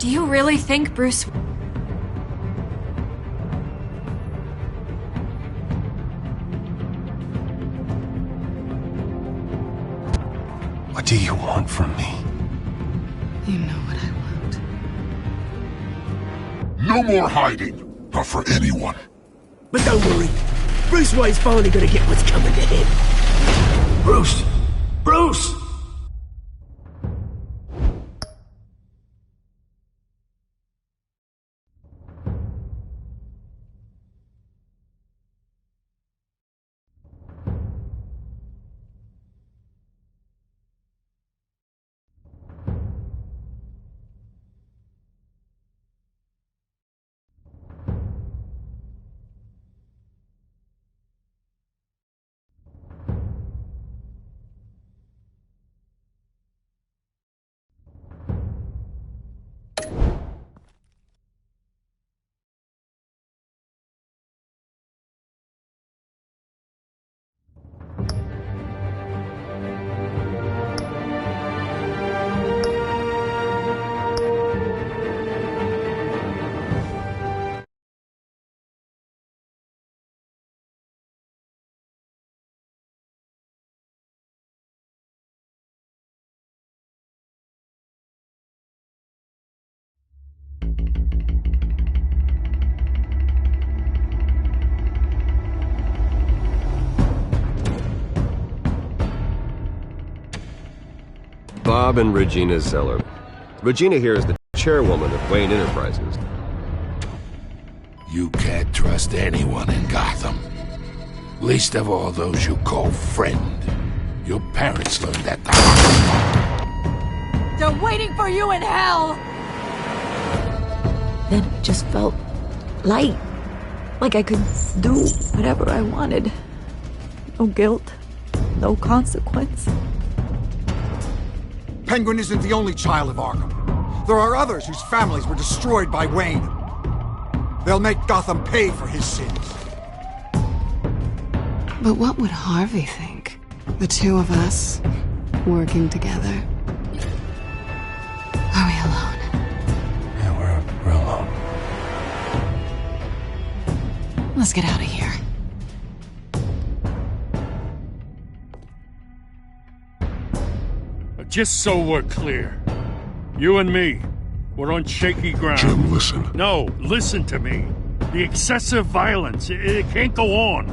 Do you really think Bruce... What do you want from me? You know what I want. No more hiding. Not for anyone. But don't worry. Bruce Wayne's finally gonna get what's coming to him. Bruce! Bruce! Bob and Regina Zeller. Regina here is the chairwoman of Wayne Enterprises. You can't trust anyone in Gotham. Least of all those you call friend. Your parents learned that the hard way. They're waiting for you in hell! Then it just felt light. Like I could do whatever I wanted. No guilt, no consequence. Penguin isn't the only child of Arkham. There are others whose families were destroyed by Wayne. They'll make Gotham pay for his sins. But what would Harvey think? The two of us, working together. Are we alone? Yeah, we're alone. Let's get out of here. Just so we're clear, you and me, we're on shaky ground. Jim, listen. No, listen to me. The excessive violence, it can't go on.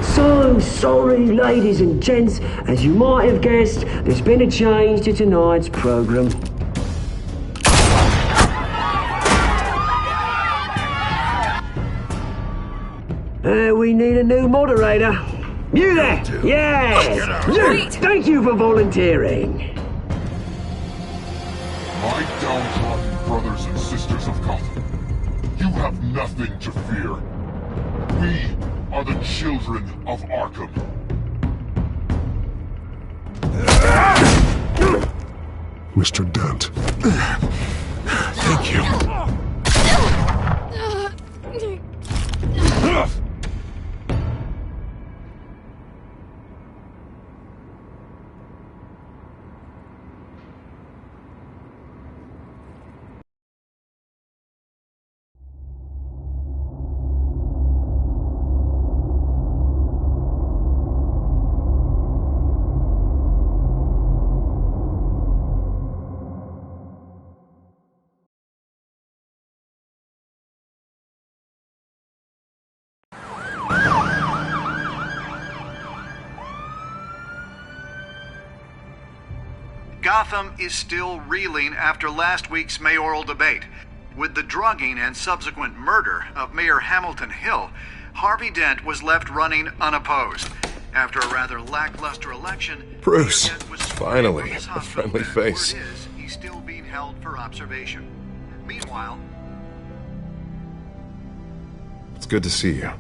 So sorry, ladies and gents. As you might have guessed, there's been a change to tonight's program. We need a new moderator. You there! Yes! You! Thank you for volunteering. My downtrodden brothers and sisters of Gotham, you have nothing to fear. We are the children of Arkham. Mr. Dent. Thank you. Gotham is still reeling after last week's mayoral debate. With the drugging and subsequent murder of Mayor Hamilton Hill, Harvey Dent was left running unopposed. After a rather lackluster election, Bruce, Dent was finally, from his a hospital friendly bed. face. Word is, he's still being held for observation. Meanwhile, It's good to see you.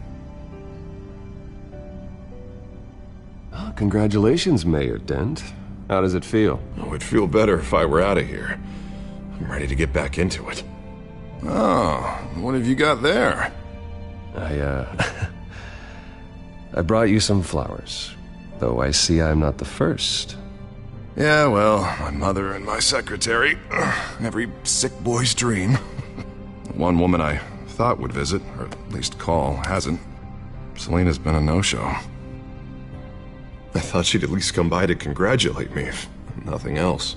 Oh, congratulations, Mayor Dent. How does it feel? Oh, it'd feel better if I were out of here. I'm ready to get back into it. Oh, what have you got there? I brought you some flowers. Though I see I'm not the first. Yeah, well, my mother and my secretary. Every sick boy's dream. One woman I thought would visit, or at least call, hasn't. Selena's been a no-show. I thought she'd at least come by to congratulate me, if nothing else.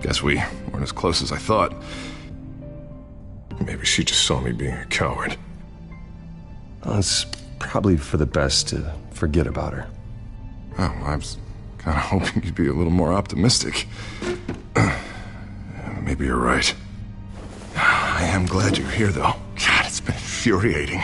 Guess we weren't as close as I thought. Maybe she just saw me being a coward. Well, it's probably for the best to forget about her. Oh, I was kind of hoping you'd be a little more optimistic. Maybe you're right. I am glad you're here, though. God, it's been infuriating.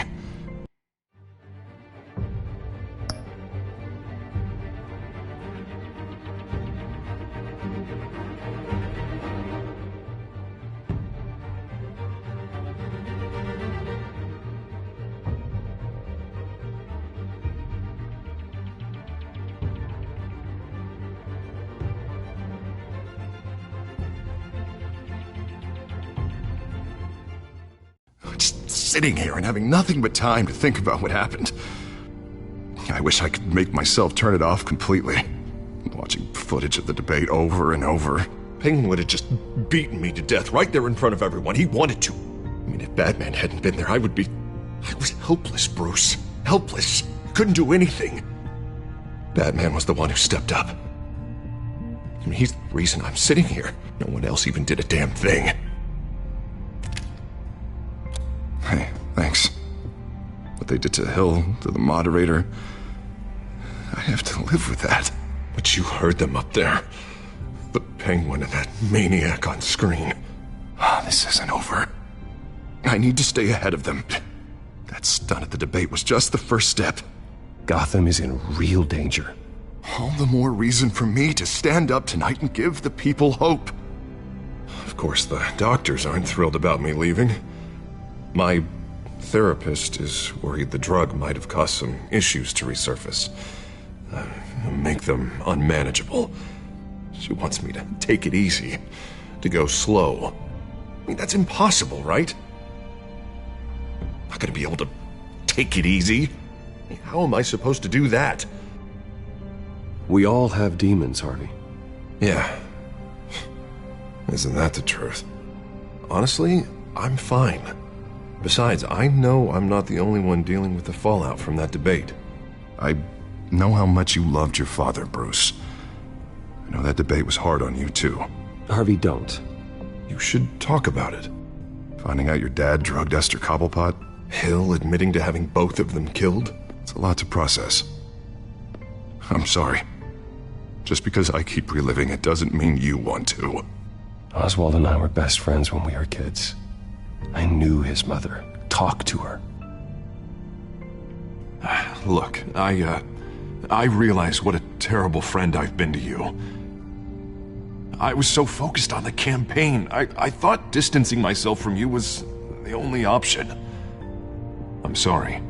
Just sitting here and having nothing but time to think about what happened. I wish I could make myself turn it off completely. Watching footage of the debate over and over. Penguin would have just beaten me to death right there in front of everyone. He wanted to. I mean, if Batman hadn't been there, I was helpless, Bruce. Helpless. Couldn't do anything. Batman was the one who stepped up. I mean, he's the reason I'm sitting here. No one else even did a damn thing. Hey, thanks. What they did to Hill, to the moderator, I have to live with that. But you heard them up there. The Penguin and that maniac on screen. This isn't over. I need to stay ahead of them. That stunt at the debate was just the first step. Gotham is in real danger. All the more reason for me to stand up tonight and give the people hope. Of course, the doctors aren't thrilled about me leaving. My therapist is worried the drug might have caused some issues to resurface. Make them unmanageable. She wants me to take it easy, to go slow. I mean, that's impossible, right? I'm not gonna be able to take it easy. How am I supposed to do that? We all have demons, Harvey. Yeah. Isn't that the truth? Honestly, I'm fine. Besides, I know I'm not the only one dealing with the fallout from that debate. I know how much you loved your father, Bruce. I know that debate was hard on you, too. Harvey, don't. You should talk about it. Finding out your dad drugged Esther Cobblepot, Hill admitting to having both of them killed. It's a lot to process. I'm sorry. Just because I keep reliving it doesn't mean you want to. Oswald and I were best friends when we were kids. I knew his mother. Talked to her. Look, I realize what a terrible friend I've been to you. I was so focused on the campaign. I thought distancing myself from you was the only option. I'm sorry.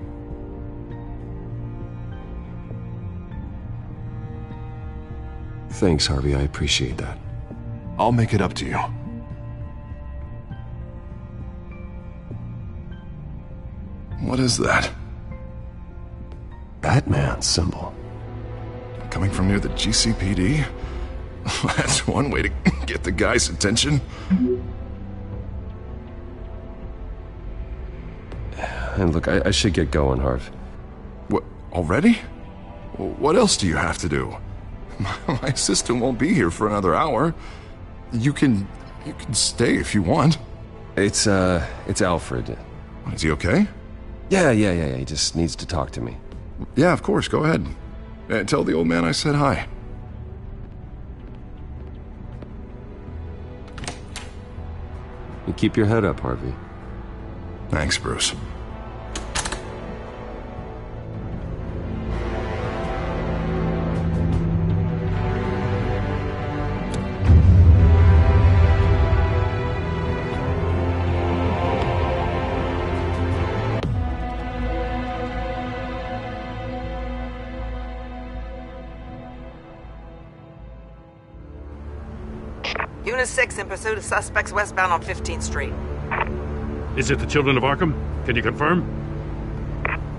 Thanks, Harvey. I appreciate that. I'll make it up to you. What is that? Batman symbol. Coming from near the GCPD? That's one way to get the guy's attention. And look, I should get going, Harv. What, already? What else do you have to do? My assistant won't be here for another hour. You can stay if you want. It's Alfred. Is he okay? Yeah, he just needs to talk to me. Yeah, of course, go ahead. Tell the old man I said hi. You keep your head up, Harvey. Thanks, Bruce. Unit 6 in pursuit of suspects westbound on 15th Street. Is it the children of Arkham? Can you confirm?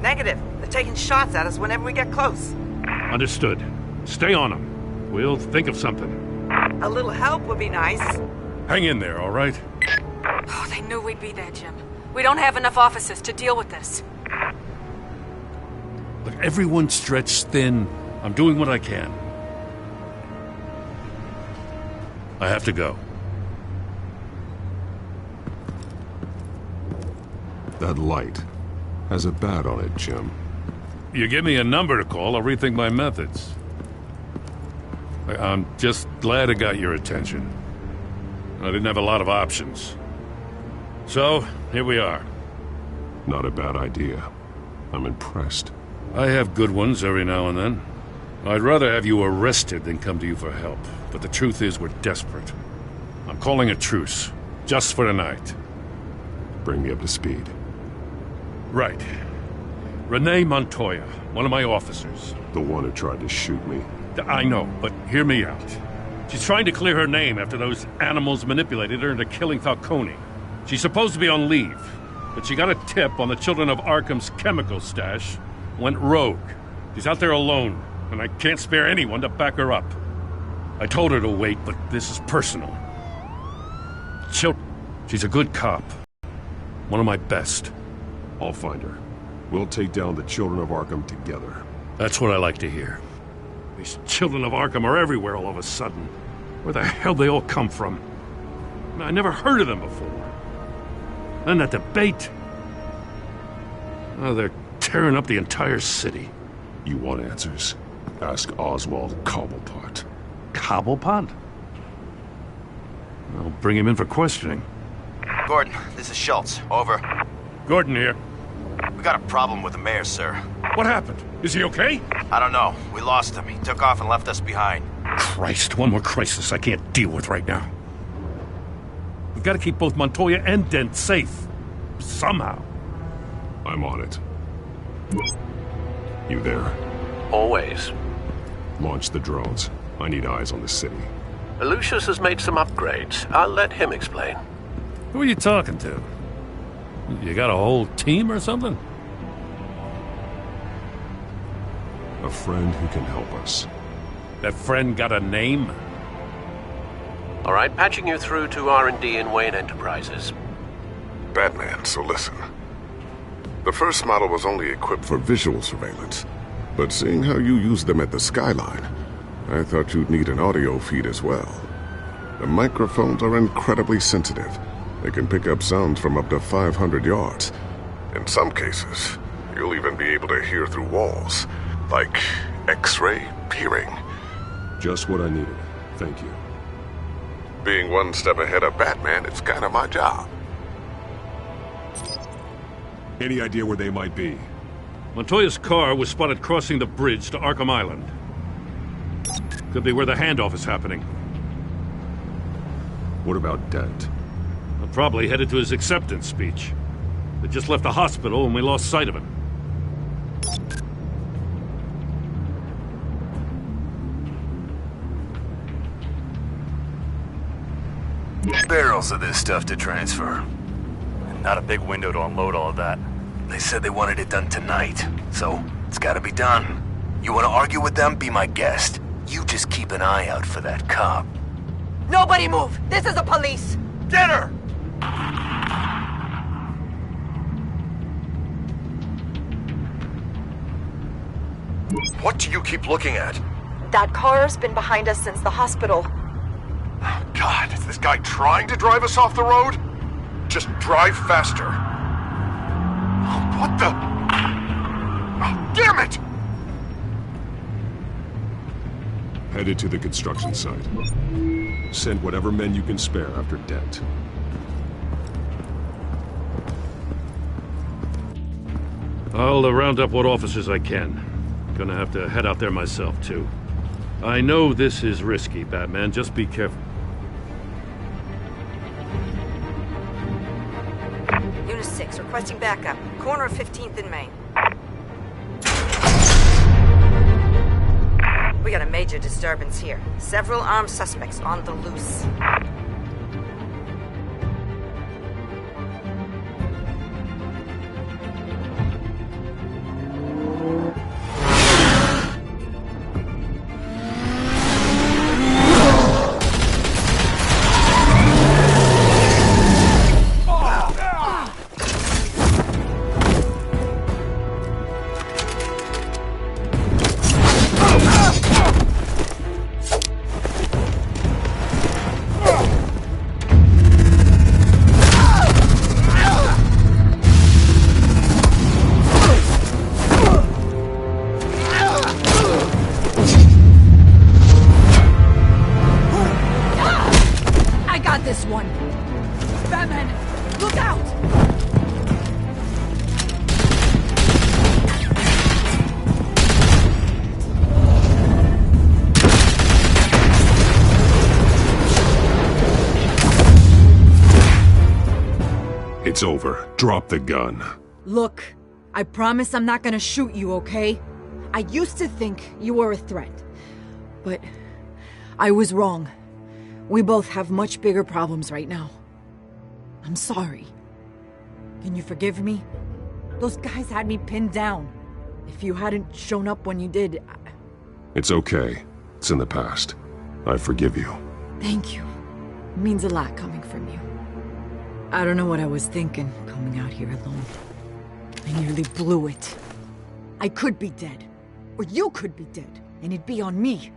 Negative. They're taking shots at us whenever we get close. Understood. Stay on them. We'll think of something. A little help would be nice. Hang in there, all right? Oh, they knew we'd be there, Jim. We don't have enough officers to deal with this. Look, everyone's stretched thin. I'm doing what I can. I have to go. That light has a bat on it, Jim. You give me a number to call, I'll rethink my methods. I'm just glad I got your attention. I didn't have a lot of options. So, here we are. Not a bad idea. I'm impressed. I have good ones every now and then. I'd rather have you arrested than come to you for help. But the truth is, we're desperate. I'm calling a truce. Just for tonight. Bring me up to speed. Right. Renee Montoya, one of my officers. The one who tried to shoot me. I know, but hear me out. She's trying to clear her name after those animals manipulated her into killing Falcone. She's supposed to be on leave, but she got a tip on the Children of Arkham's chemical stash, went rogue. She's out there alone, and I can't spare anyone to back her up. I told her to wait, but this is personal. She's a good cop. One of my best. I'll find her. We'll take down the Children of Arkham together. That's what I like to hear. These Children of Arkham are everywhere all of a sudden. Where the hell they all come from? I never heard of them before. And that debate. Oh, they're tearing up the entire city. You want answers? Ask Oswald Cobblepot. Cobblepot? I'll bring him in for questioning. Gordon, this is Schultz. Over. Gordon here. We got a problem with the mayor, sir. What happened? Is he okay? I don't know. We lost him. He took off and left us behind. Christ, one more crisis I can't deal with right now. We've got to keep both Montoya and Dent safe. Somehow. I'm on it. You there? Always. Launch the drones. I need eyes on the city. Lucius has made some upgrades. I'll let him explain. Who are you talking to? You got a whole team or something? A friend who can help us. That friend got a name? All right, patching you through to R&D in Wayne Enterprises. Batman, so listen. The first model was only equipped for visual surveillance, but seeing how you use them at the Skyline, I thought you'd need an audio feed as well. The microphones are incredibly sensitive. They can pick up sounds from up to 500 yards. In some cases, you'll even be able to hear through walls, like X-ray peering. Just what I needed. Thank you. Being one step ahead of Batman, it's kind of my job. Any idea where they might be? Montoya's car was spotted crossing the bridge to Arkham Island. Could be where the handoff is happening. What about Dent? Probably headed to his acceptance speech. They just left the hospital and we lost sight of him. Barrels of this stuff to transfer. And not a big window to unload all of that. They said they wanted it done tonight, so it's gotta be done. You wanna argue with them? Be my guest. You just keep an eye out for that cop. Nobody move! This is the police! Get her! What do you keep looking at? That car's been behind us since the hospital. God, is this guy trying to drive us off the road? Just drive faster. What the? Oh, damn it! Headed to the construction site. Send whatever men you can spare after Dent. I'll round up what officers I can. Gonna have to head out there myself, too. I know this is risky, Batman. Just be careful. Unit 6, requesting backup. Corner of 15th and Main. We got a major disturbance here. Several armed suspects on the loose. It's over. Drop the gun. Look, I promise I'm not gonna shoot you, okay? I used to think you were a threat, but I was wrong. We both have much bigger problems right now. I'm sorry. Can you forgive me? Those guys had me pinned down. If you hadn't shown up when you did... It's okay. It's in the past. I forgive you. Thank you. It means a lot coming from you. I don't know what I was thinking, coming out here alone. I nearly blew it. I could be dead. Or you could be dead, and it'd be on me.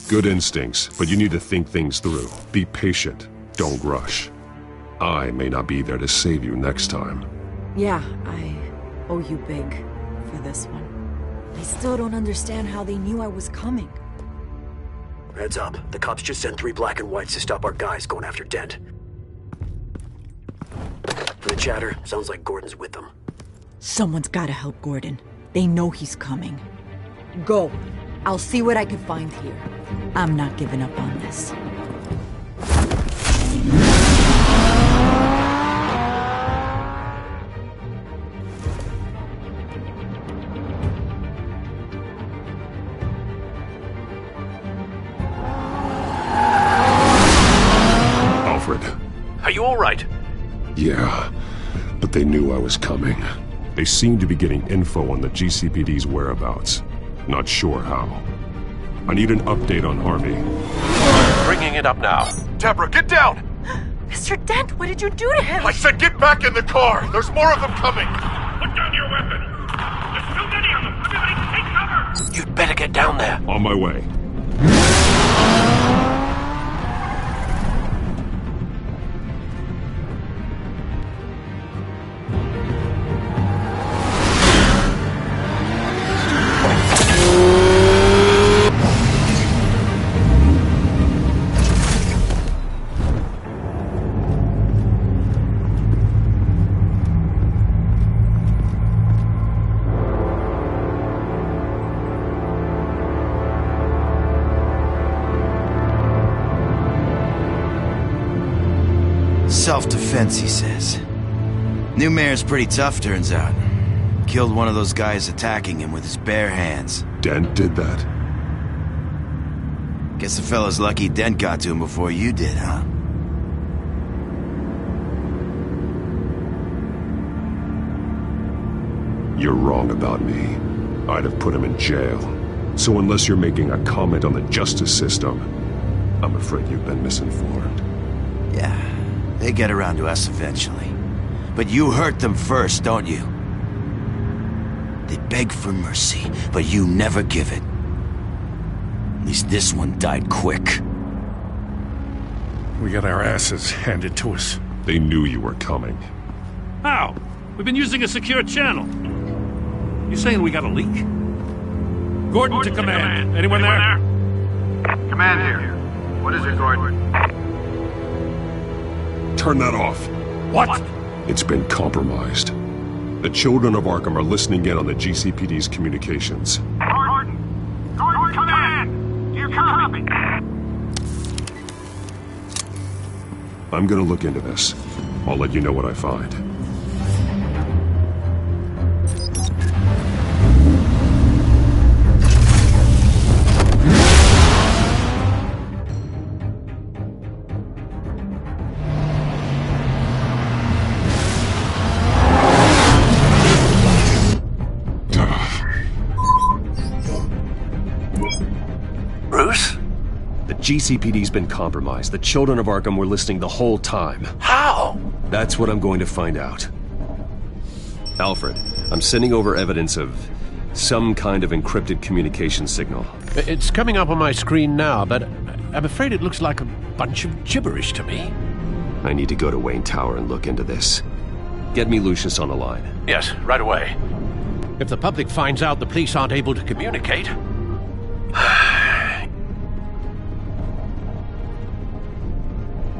Good instincts, but you need to think things through. Be patient. Don't rush. I may not be there to save you next time. Yeah, I owe you big for this one. I still don't understand how they knew I was coming. Heads up. The cops just sent 3 black and whites to stop our guys going after Dent. From the chatter, sounds like Gordon's with them. Someone's gotta help Gordon. They know he's coming. Go. I'll see what I can find here. I'm not giving up on this. Alfred. Are you all right? Yeah, but they knew I was coming. They seem to be getting info on the GCPD's whereabouts. Not sure how. I need an update on Harvey. Bringing it up now. Deborah, get down! Mr. Dent, what did you do to him? I said get back in the car! There's more of them coming! Put down your weapon! There's too many of them! Everybody take cover! You'd better get down there. On my way. Self-defense, he says. New mayor's pretty tough, turns out. Killed one of those guys attacking him with his bare hands. Dent did that? Guess the fella's lucky Dent got to him before you did, huh? You're wrong about me. I'd have put him in jail. So unless you're making a comment on the justice system, I'm afraid you've been misinformed. Yeah. They get around to us eventually. But you hurt them first, don't you? They beg for mercy, but you never give it. At least this one died quick. We got our asses handed to us. They knew you were coming. How? We've been using a secure channel. You saying we got a leak? Gordon to command. Anyone there? Command here. What is it, Gordon? Turn that off. What? It's been compromised. The children of Arkham are listening in on the GCPD's communications. Gordon, command! Do you copy? I'm gonna look into this. I'll let you know what I find. GCPD's been compromised. The children of Arkham were listening the whole time. How? That's what I'm going to find out. Alfred, I'm sending over evidence of some kind of encrypted communication signal. It's coming up on my screen now, but I'm afraid it looks like a bunch of gibberish to me. I need to go to Wayne Tower and look into this. Get me Lucius on the line. Yes, right away. If the public finds out the police aren't able to communicate...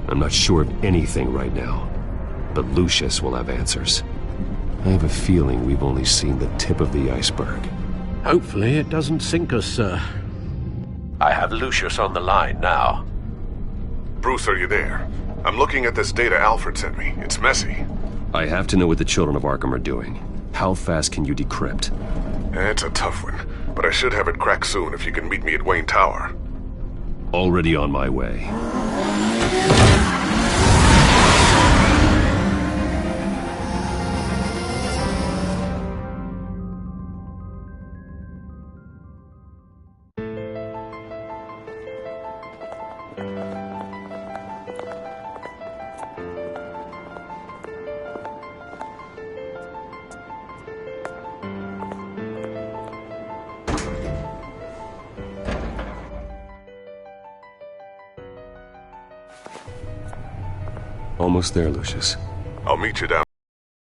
I'm not sure of anything right now, but Lucius will have answers. I have a feeling we've only seen the tip of the iceberg. Hopefully it doesn't sink us, sir. I have Lucius on the line now. Bruce, are you there? I'm looking at this data Alfred sent me. It's messy. I have to know what the Children of Arkham are doing. How fast can you decrypt? It's a tough one, but I should have it cracked soon if you can meet me at Wayne Tower. Already on my way. Almost there, Lucius. I'll meet you down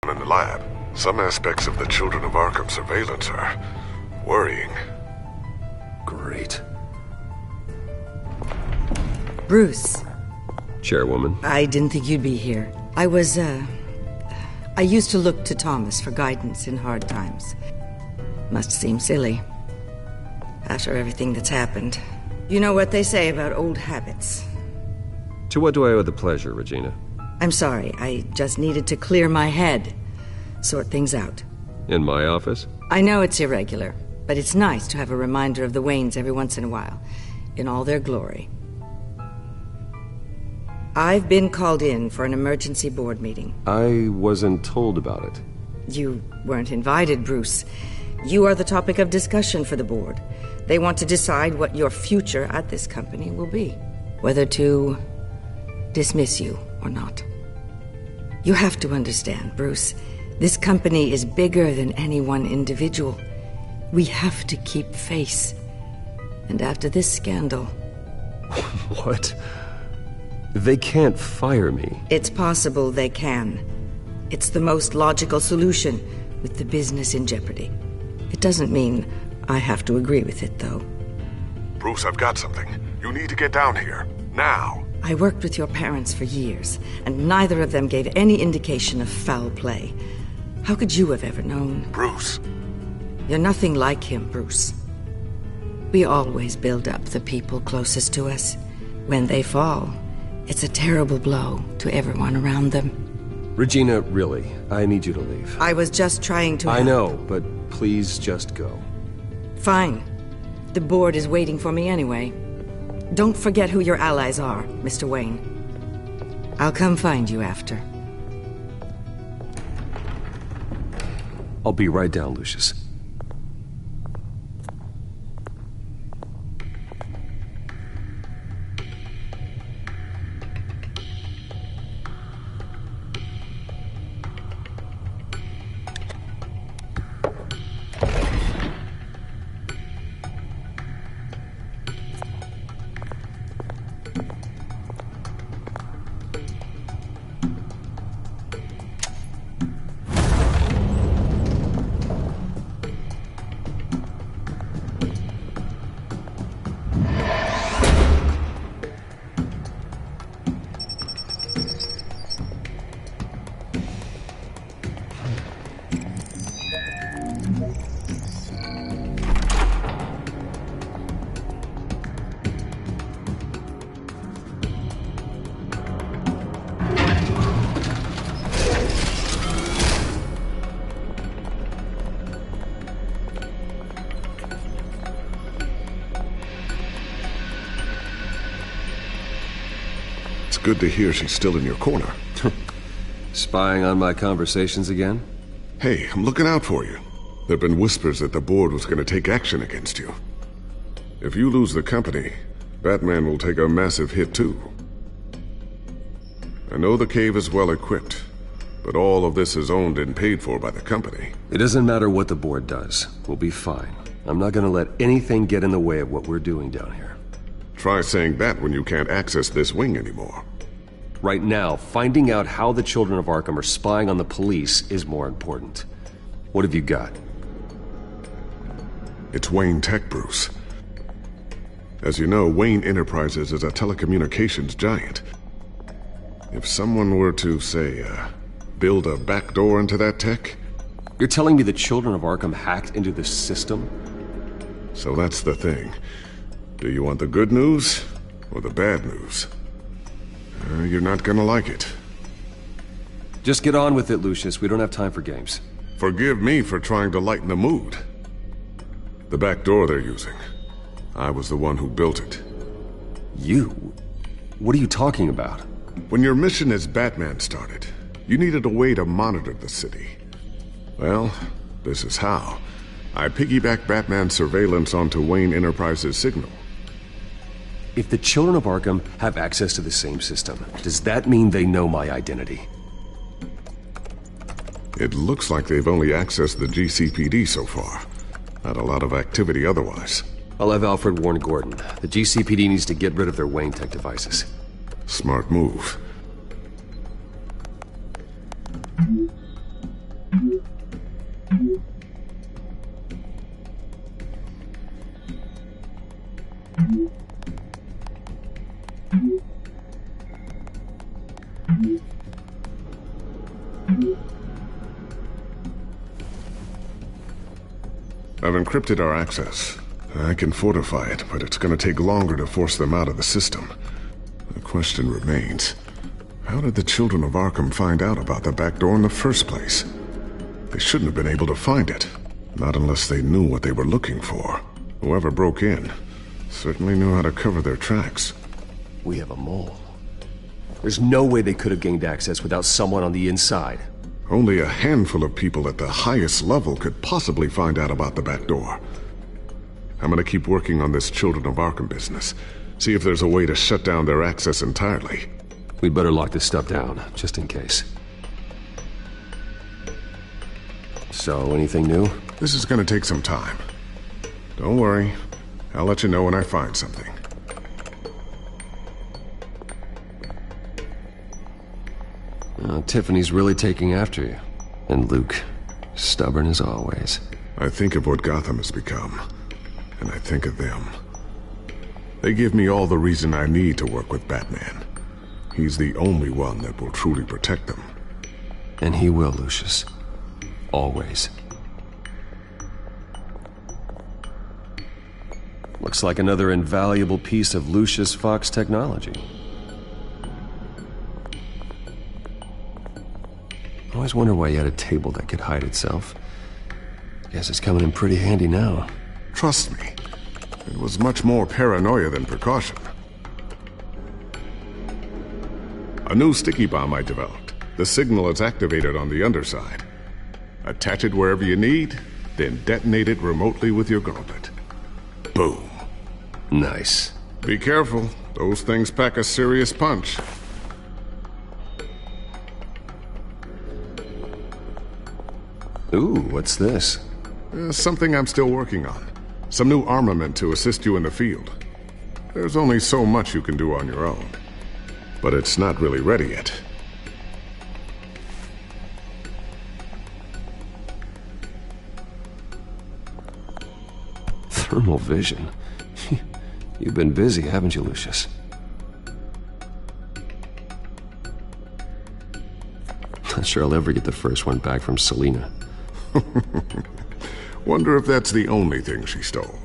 in the lab. Some aspects of the Children of Arkham surveillance are worrying. Great. Bruce. Chairwoman. I didn't think you'd be here. I used to look to Thomas for guidance in hard times. Must seem silly. After everything that's happened. You know what they say about old habits. To what do I owe the pleasure, Regina? I'm sorry, I just needed to clear my head. Sort things out. In my office? I know it's irregular, but it's nice to have a reminder of the Waynes every once in a while, in all their glory. I've been called in for an emergency board meeting. I wasn't told about it. You weren't invited, Bruce. You are the topic of discussion for the board. They want to decide what your future at this company will be. Whether to dismiss you or not. You have to understand, Bruce. This company is bigger than any one individual. We have to keep face. And after this scandal... What? They can't fire me. It's possible they can. It's the most logical solution, with the business in jeopardy. It doesn't mean I have to agree with it, though. Bruce, I've got something. You need to get down here. Now. I worked with your parents for years, and neither of them gave any indication of foul play. How could you have ever known? Bruce. You're nothing like him, Bruce. We always build up the people closest to us. When they fall, it's a terrible blow to everyone around them. Regina, really, I need you to leave. I was just trying to... I know, but please just go. Fine. The board is waiting for me anyway. Don't forget who your allies are, Mr. Wayne. I'll come find you after. I'll be right down, Lucius. Good to hear she's still in your corner. Spying on my conversations again? Hey, I'm looking out for you. There've been whispers that the board was going to take action against you. If you lose the company, Batman will take a massive hit too. I know the cave is well equipped, but all of this is owned and paid for by the company. It doesn't matter what the board does. We'll be fine. I'm not gonna let anything get in the way of what we're doing down here. Try saying that when you can't access this wing anymore. Right now, finding out how the Children of Arkham are spying on the police is more important. What have you got? It's Wayne Tech, Bruce. As you know, Wayne Enterprises is a telecommunications giant. If someone were to, say, build a backdoor into that tech... You're telling me the Children of Arkham hacked into this system? So that's the thing. Do you want the good news or the bad news? You're not gonna like it. Just get on with it, Lucius. We don't have time for games. Forgive me for trying to lighten the mood. The back door they're using. I was the one who built it. You? What are you talking about? When your mission as Batman started, you needed a way to monitor the city. Well, this is how. I piggybacked Batman's surveillance onto Wayne Enterprises' signal. If the children of Arkham have access to the same system, does that mean they know my identity? It looks like they've only accessed the GCPD so far. Not a lot of activity otherwise. I'll have Alfred warn Gordon. The GCPD needs to get rid of their Wayne Tech devices. Smart move. I've encrypted our access. I can fortify it, but it's gonna take longer to force them out of the system. The question remains, how did the children of Arkham find out about the back door in the first place? They shouldn't have been able to find it. Not unless they knew what they were looking for. Whoever broke in certainly knew how to cover their tracks. We have a mole. There's no way they could have gained access without someone on the inside. Only a handful of people at the highest level could possibly find out about the back door. I'm gonna keep working on this Children of Arkham business. See if there's a way to shut down their access entirely. We'd better lock this stuff down, just in case. So, anything new? This is gonna take some time. Don't worry. I'll let you know when I find something. Tiffany's really taking after you. And Luke, stubborn as always. I think of what Gotham has become, and I think of them. They give me all the reason I need to work with Batman. He's the only one that will truly protect them. And he will, Lucius. Always. Looks like another invaluable piece of Lucius Fox technology. I always wonder why you had a table that could hide itself. Guess it's coming in pretty handy now. Trust me, it was much more paranoia than precaution. A new sticky bomb I developed. The signal is activated on the underside. Attach it wherever you need, then detonate it remotely with your gauntlet. Boom. Nice. Be careful. Those things pack a serious punch. Ooh, what's this? Something I'm still working on. Some new armament to assist you in the field. There's only so much you can do on your own. But it's not really ready yet. Thermal vision. You've been busy, haven't you, Lucius? Not sure I'll ever get the first one back from Selina. Wonder if that's the only thing she stole.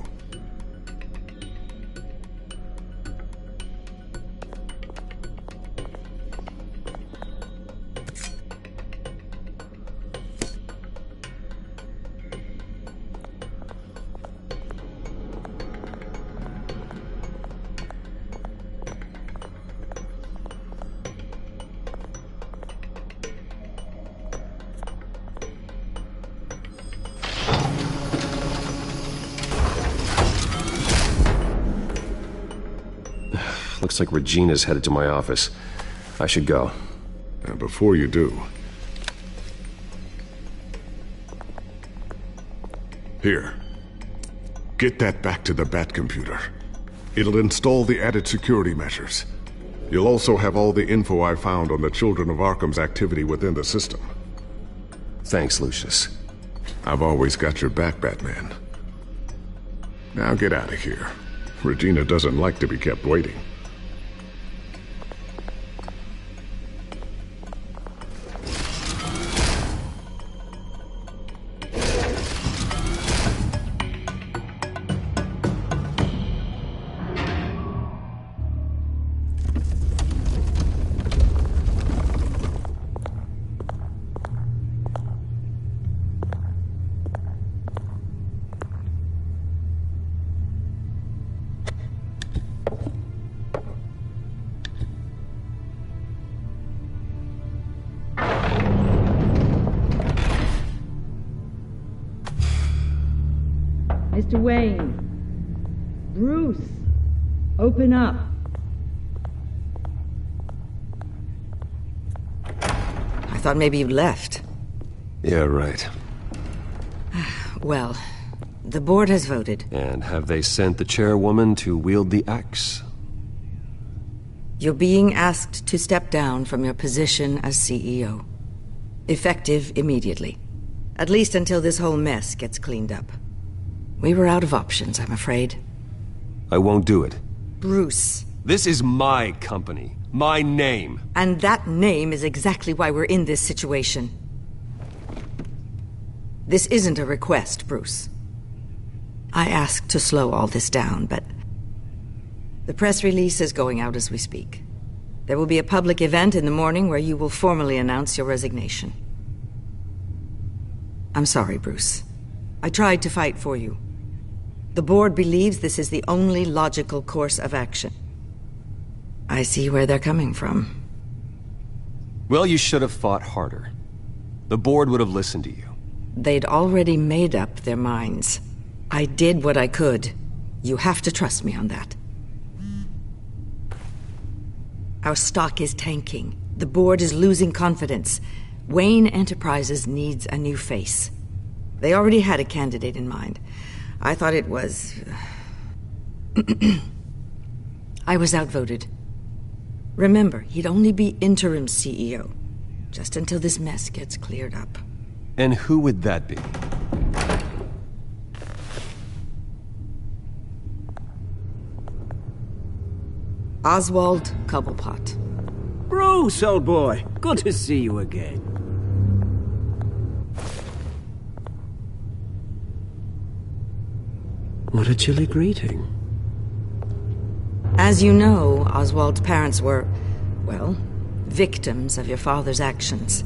Looks like Regina's headed to my office. I should go. And before you do... Here. Get that back to the Bat computer. It'll install the added security measures. You'll also have all the info I found on the Children of Arkham's activity within the system. Thanks, Lucius. I've always got your back, Batman. Now get out of here. Regina doesn't like to be kept waiting. Mr. Wayne. Bruce, open up. I thought maybe you left. Yeah, right. Well, the board has voted. And have they sent the chairwoman to wield the axe? You're being asked to step down from your position as CEO. Effective immediately. At least until this whole mess gets cleaned up. We were out of options, I'm afraid. I won't do it. Bruce. This is my company. My name. And that name is exactly why we're in this situation. This isn't a request, Bruce. I asked to slow all this down, but the press release is going out as we speak. There will be a public event in the morning where you will formally announce your resignation. I'm sorry, Bruce. I tried to fight for you. The board believes this is the only logical course of action. I see where they're coming from. Well, you should have fought harder. The board would have listened to you. They'd already made up their minds. I did what I could. You have to trust me on that. Our stock is tanking. The board is losing confidence. Wayne Enterprises needs a new face. They already had a candidate in mind. I thought it was... I was outvoted. Remember, he'd only be interim CEO, just until this mess gets cleared up. And who would that be? Oswald Cobblepot. Bruce, old boy. Good to see you again. What a chilly greeting. As you know, Oswald's parents were, well, victims of your father's actions.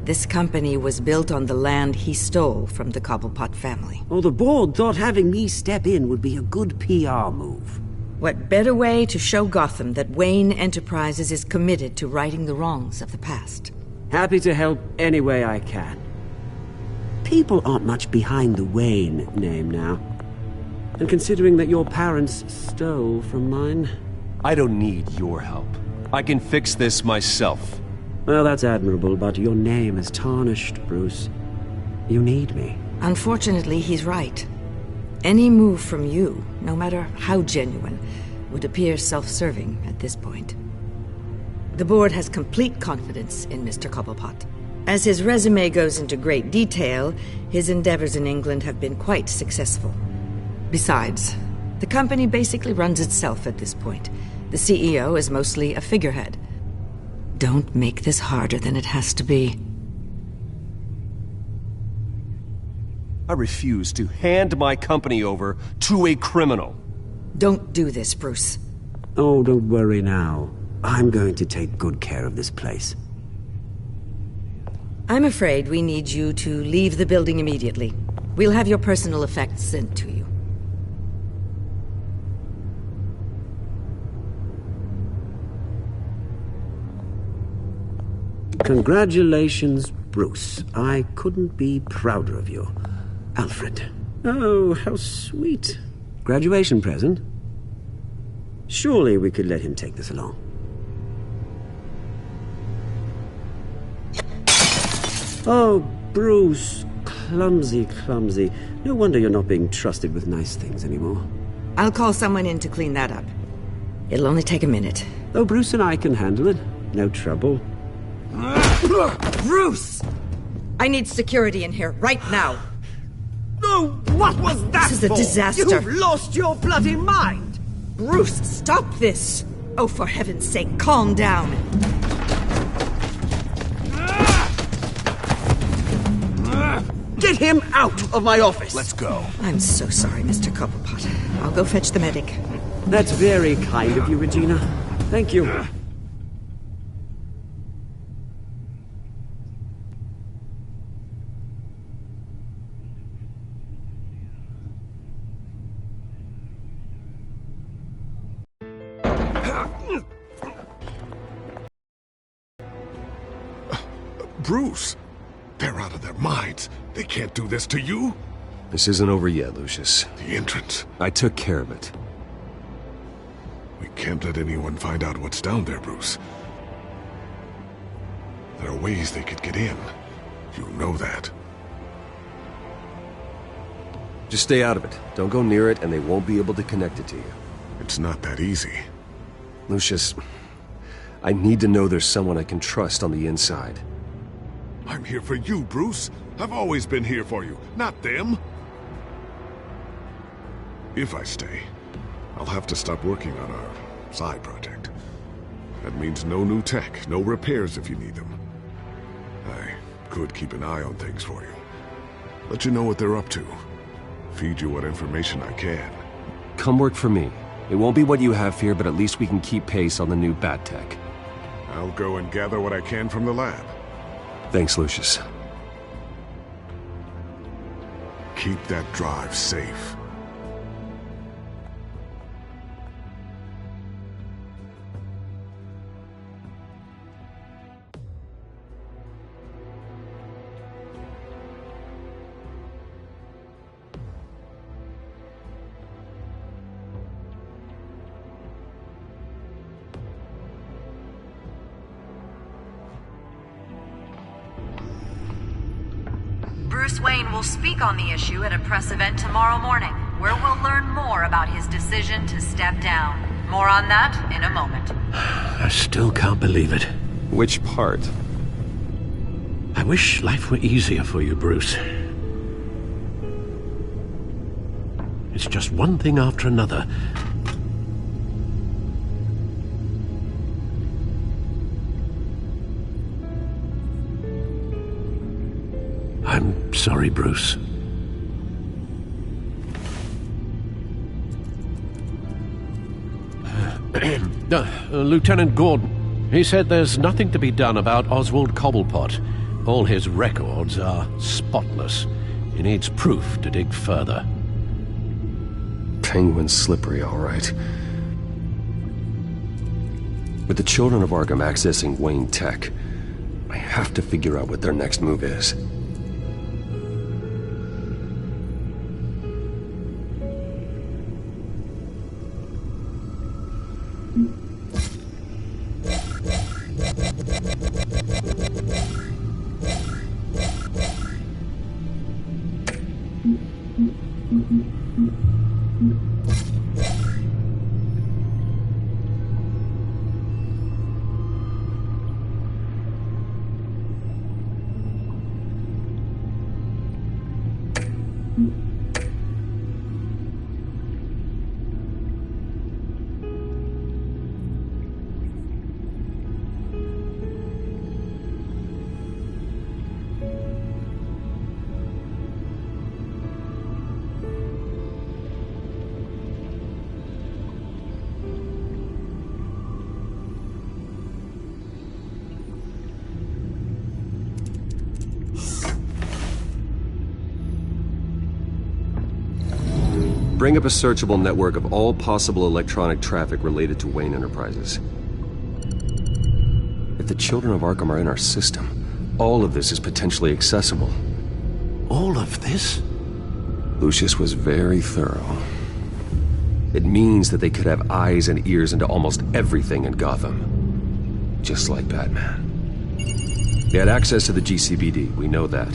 This company was built on the land he stole from the Cobblepot family. Oh, the board thought having me step in would be a good PR move. What better way to show Gotham that Wayne Enterprises is committed to righting the wrongs of the past? Happy to help any way I can. People aren't much behind the Wayne name now. And considering that your parents stole from mine... I don't need your help. I can fix this myself. Well, that's admirable, but your name is tarnished, Bruce. You need me. Unfortunately, he's right. Any move from you, no matter how genuine, would appear self-serving at this point. The board has complete confidence in Mr. Cobblepot. As his resume goes into great detail, his endeavors in England have been quite successful. Besides, the company basically runs itself at this point. The CEO is mostly a figurehead. Don't make this harder than it has to be. I refuse to hand my company over to a criminal. Don't do this, Bruce. Oh, don't worry now. I'm going to take good care of this place. I'm afraid we need you to leave the building immediately. We'll have your personal effects sent to you. Congratulations, Bruce. I couldn't be prouder of you. Alfred. Oh, how sweet. Graduation present? Surely we could let him take this along. Oh, Bruce. Clumsy, clumsy. No wonder you're not being trusted with nice things anymore. I'll call someone in to clean that up. It'll only take a minute. Oh, Bruce and I can handle it. No trouble. Bruce! I need security in here, right now. Oh, what was that This is a for? disaster. You've lost your bloody mind! Bruce, stop this! Oh, for heaven's sake, calm down. Get him out of my office! Let's go. I'm so sorry, Mr. Cobblepot. I'll go fetch the medic. That's very kind of you, Regina. Thank you. Bruce, they're out of their minds. They can't do this to you. This isn't over yet, Lucius. The entrance. I took care of it. We can't let anyone find out what's down there, Bruce. There are ways they could get in. You know that. Just stay out of it. Don't go near it, and they won't be able to connect it to you. It's not that easy. Lucius, I need to know there's someone I can trust on the inside. I'm here for you, Bruce. I've always been here for you, not them. If I stay, I'll have to stop working on our side project. That means no new tech, no repairs if you need them. I could keep an eye on things for you. Let you know what they're up to. Feed you what information I can. Come work for me. It won't be what you have here, but at least we can keep pace on the new bat tech. I'll go and gather what I can from the lab. Thanks, Lucius. Keep that drive safe. Bruce Wayne will speak on the issue at a press event tomorrow morning, where we'll learn more about his decision to step down. More on that in a moment. I still can't believe it. Which part? I wish life were easier for you, Bruce. It's just one thing after another. I'm sorry, Bruce. Lieutenant Gordon, he said there's nothing to be done about Oswald Cobblepot. All his records are spotless. He needs proof to dig further. Penguin's slippery, all right. With the children of Arkham accessing Wayne Tech, I have to figure out what their next move is. Bring up a searchable network of all possible electronic traffic related to Wayne Enterprises. If the children of Arkham are in our system, all of this is potentially accessible. All of this? Lucius was very thorough. It means that they could have eyes and ears into almost everything in Gotham. Just like Batman. They had access to the GCPD, we know that.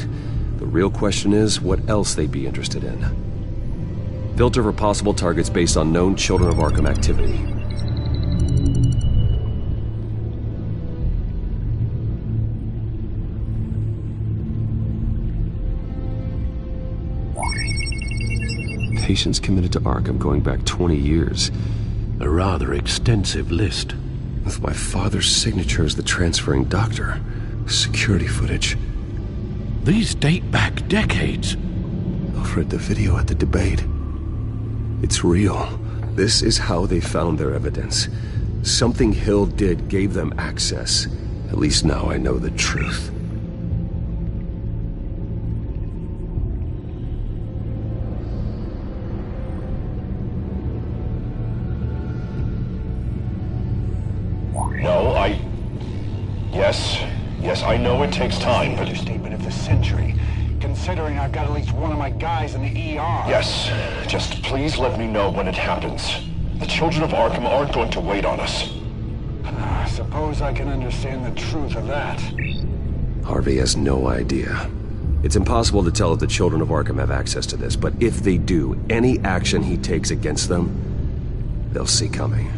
The real question is, what else they'd be interested in. Filter for possible targets based on known Children of Arkham activity. Patients committed to Arkham going back 20 years. A rather extensive list. With my father's signature as the transferring doctor. Security footage. These date back decades. Alfred, the video at the debate. It's real. This is how they found their evidence. Something Hill did gave them access. At least now I know the truth. No, Yes, I know it takes time, but... Understatement of the century. considering I've got at least one of my guys in the ER. Yes. Just please let me know when it happens. The children of Arkham aren't going to wait on us. I suppose I can understand the truth of that. Harvey has no idea. It's impossible to tell if the children of Arkham have access to this, but if they do, any action he takes against them, they'll see coming.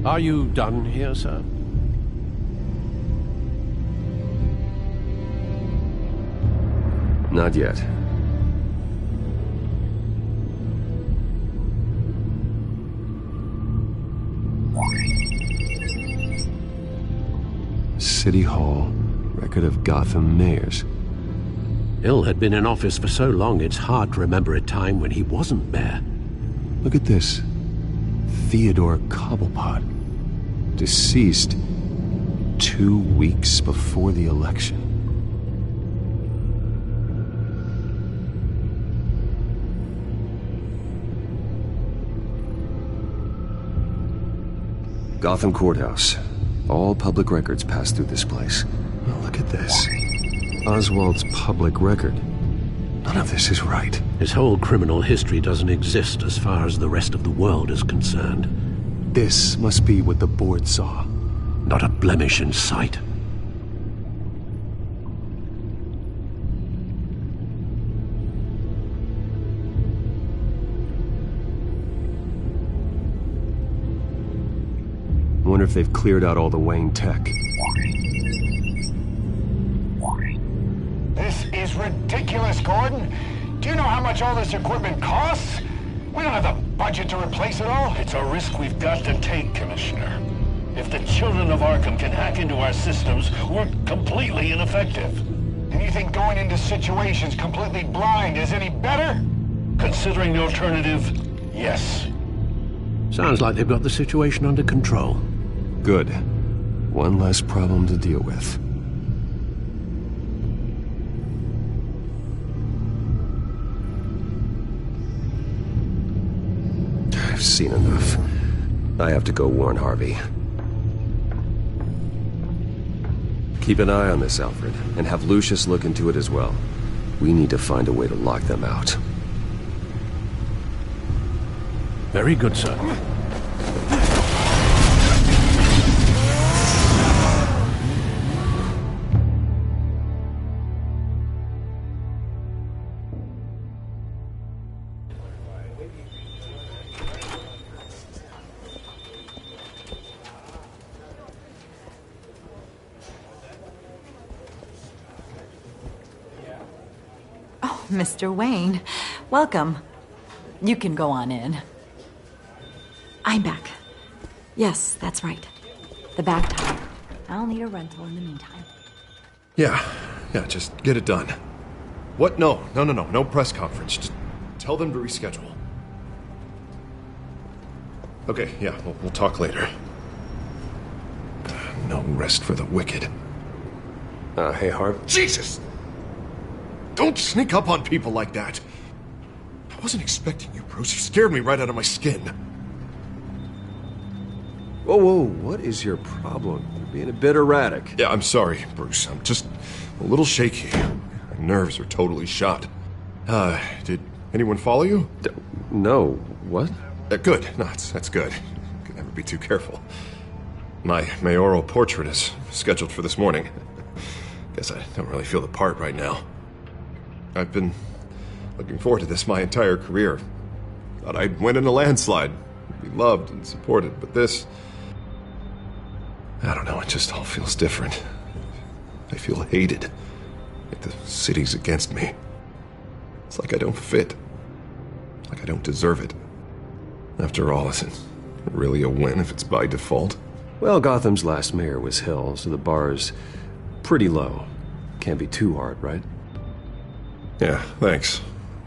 Are you done here, sir? Not yet. City Hall, record of Gotham mayors. Hill had been in office for so long, it's hard to remember a time when he wasn't mayor. Look at this. Theodore Cobblepot. Deceased 2 weeks before the election. Gotham Courthouse. All public records pass through this place. Oh, look at this. Oswald's public record. None of this is right. His whole criminal history doesn't exist as far as the rest of the world is concerned. This must be what the board saw. Not a blemish in sight. Wonder if they've cleared out all the Wayne tech. This is ridiculous, Gordon. Do you know how much all this equipment costs? We don't have the budget to replace it all. It's a risk we've got to take, Commissioner. If the children of Arkham can hack into our systems, we're completely ineffective. And you think going into situations completely blind is any better? Considering the alternative, yes. Sounds like they've got the situation under control. Good. One less problem to deal with. I've seen enough. I have to go warn Harvey. Keep an eye on this, Alfred, and have Lucius look into it as well. We need to find a way to lock them out. Very good, sir. Mr. Wayne, welcome. You can go on in. I'm back. Yes, that's right. The back tire. I'll need a rental in the meantime. Yeah, just get it done. What? No press conference. Just tell them to reschedule. Okay, yeah, we'll talk later. No rest for the wicked. Hey, Harv. Jesus! Don't sneak up on people like that. I wasn't expecting you, Bruce. You scared me right out of my skin. Whoa, what is your problem? You're being a bit erratic. Yeah, I'm sorry, Bruce. I'm just a little shaky. My nerves are totally shot. Did anyone follow you? No. What? Good. No, that's good. Could never be too careful. My mayoral portrait is scheduled for this morning. Guess I don't really feel the part right now. I've been looking forward to this my entire career. Thought I'd win in a landslide, be loved and supported, but this... I don't know, it just all feels different. I feel hated. Like the city's against me. It's like I don't fit. Like I don't deserve it. After all, is it really a win if it's by default? Well, Gotham's last mayor was Hill, so the bar's pretty low. Can't be too hard, right? Yeah, thanks,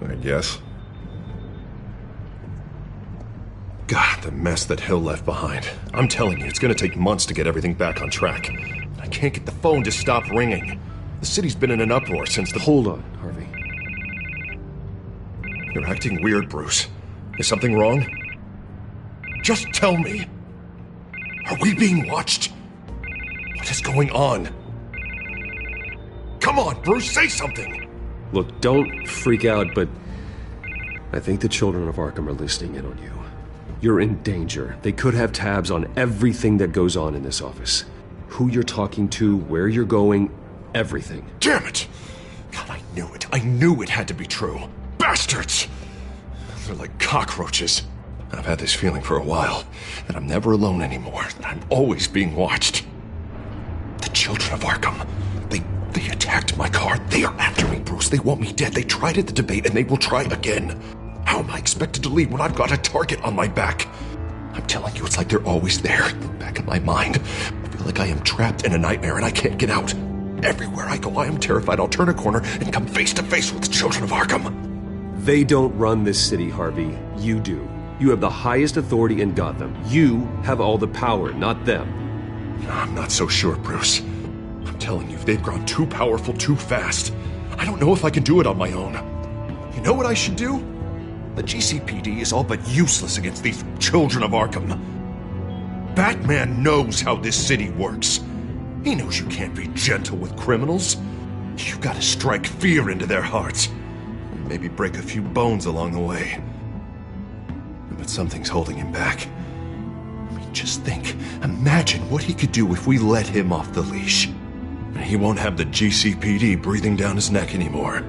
I guess. God, the mess that Hill left behind. I'm telling you, it's gonna take months to get everything back on track. I can't get the phone to stop ringing. The city's been in an uproar since the... Hold on, Harvey. You're acting weird, Bruce. Is something wrong? Just tell me. Are we being watched? What is going on? Come Come on, Bruce, say something! Look, don't freak out, but I think the children of Arkham are listening in on you. You're in danger. They could have tabs on everything that goes on in this office. Who you're talking to, where you're going, everything. Damn it! God, I knew it. I knew it had to be true. Bastards! They're like cockroaches. I've had this feeling for a while, that I'm never alone anymore, that I'm always being watched. The children of Arkham, they attacked my car. They are after me, Bruce. They want me dead. They tried at the debate, and they will try again. How am I expected to leave when I've got a target on my back? I'm telling you, it's like they're always there, in the back of my mind. I feel like I am trapped in a nightmare, and I can't get out. Everywhere I go, I am terrified I'll turn a corner and come face to face with the children of Arkham. They don't run this city, Harvey. You do. You have the highest authority in Gotham. You have all the power, not them. I'm not so sure, Bruce. I'm telling you, they've grown too powerful too fast. I don't know if I can do it on my own. You know what I should do? The GCPD is all but useless against these children of Arkham. Batman knows how this city works. He knows you can't be gentle with criminals. You've got to strike fear into their hearts. And maybe break a few bones along the way. But something's holding him back. I mean, just think. Imagine what he could do if we let him off the leash. He won't have the GCPD breathing down his neck anymore.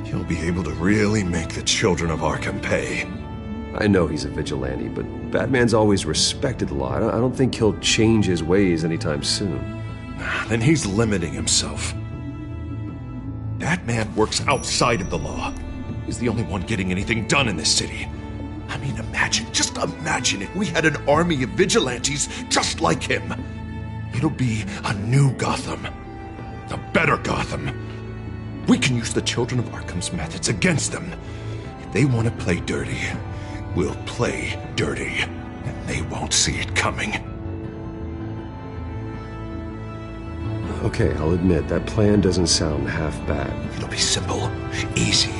He'll be able to really make the children of Arkham pay. I know he's a vigilante, but Batman's always respected the law. I don't think he'll change his ways anytime soon. Then he's limiting himself. Batman works outside of the law. He's the only one getting anything done in this city. I mean, just imagine if we had an army of vigilantes just like him. It'll be a new Gotham. A better Gotham. We can use the children of Arkham's methods against them. If they want to play dirty, we'll play dirty. And they won't see it coming. Okay, I'll admit, that plan doesn't sound half bad. It'll be simple, easy.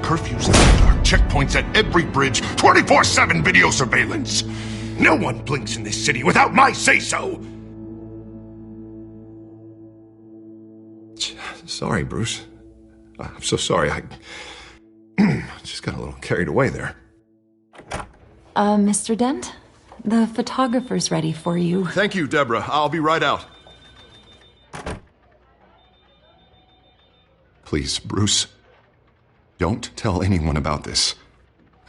Curfews in the dark, checkpoints at every bridge, 24/7 video surveillance. No one blinks in this city without my say-so. Sorry, Bruce. I'm so sorry. I just got a little carried away there. Mr. Dent? The photographer's ready for you. Thank you, Deborah. I'll be right out. Please, Bruce, don't tell anyone about this.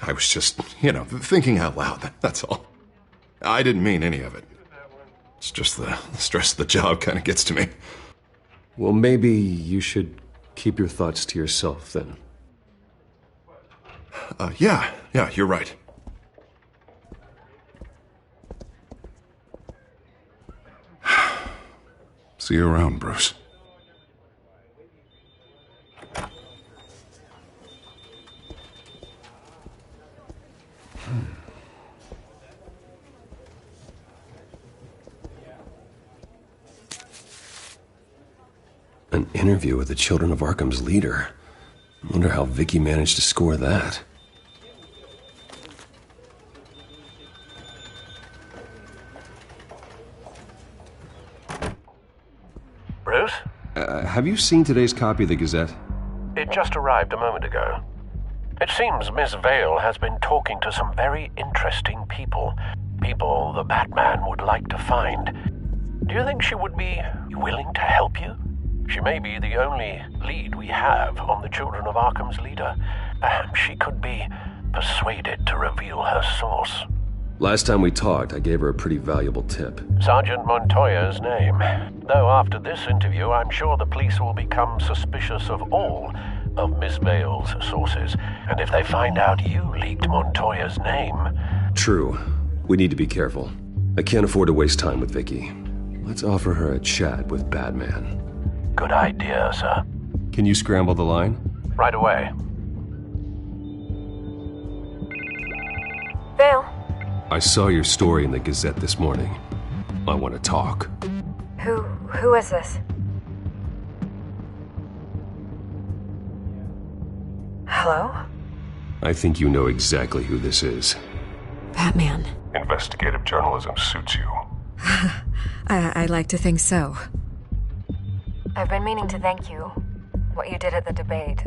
I was just, thinking out loud. That's all. I didn't mean any of it. It's just the stress of the job kind of gets to me. Well, maybe you should keep your thoughts to yourself, then. Yeah, you're right. See you around, Bruce. An interview with the Children of Arkham's leader. I wonder how Vicky managed to score that. Bruce? Have you seen today's copy of the Gazette? It just arrived a moment ago. It seems Miss Vale has been talking to some very interesting people. People the Batman would like to find. Do you think she would be willing to help you? She may be the only lead we have on the Children of Arkham's leader. Perhaps she could be persuaded to reveal her source. Last time we talked, I gave her a pretty valuable tip. Sergeant Montoya's name. Though after this interview, I'm sure the police will become suspicious of all of Miss Vale's sources. And if they find out you leaked Montoya's name... True. We need to be careful. I can't afford to waste time with Vicky. Let's offer her a chat with Batman. Good idea, sir. Can you scramble the line? Right away. Vale. I saw your story in the Gazette this morning. I want to talk. Who is this? Hello? I think you know exactly who this is. Batman. Investigative journalism suits you. I like to think so. I've been meaning to thank you. What you did at the debate.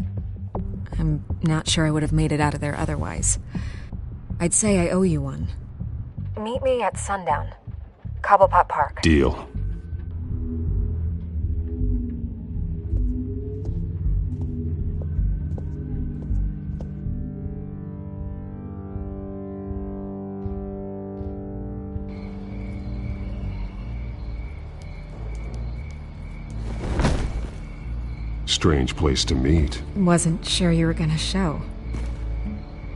I'm not sure I would have made it out of there otherwise. I'd say I owe you one. Meet me at sundown. Cobblepot Park. Deal. Strange place to meet. Wasn't sure you were gonna show.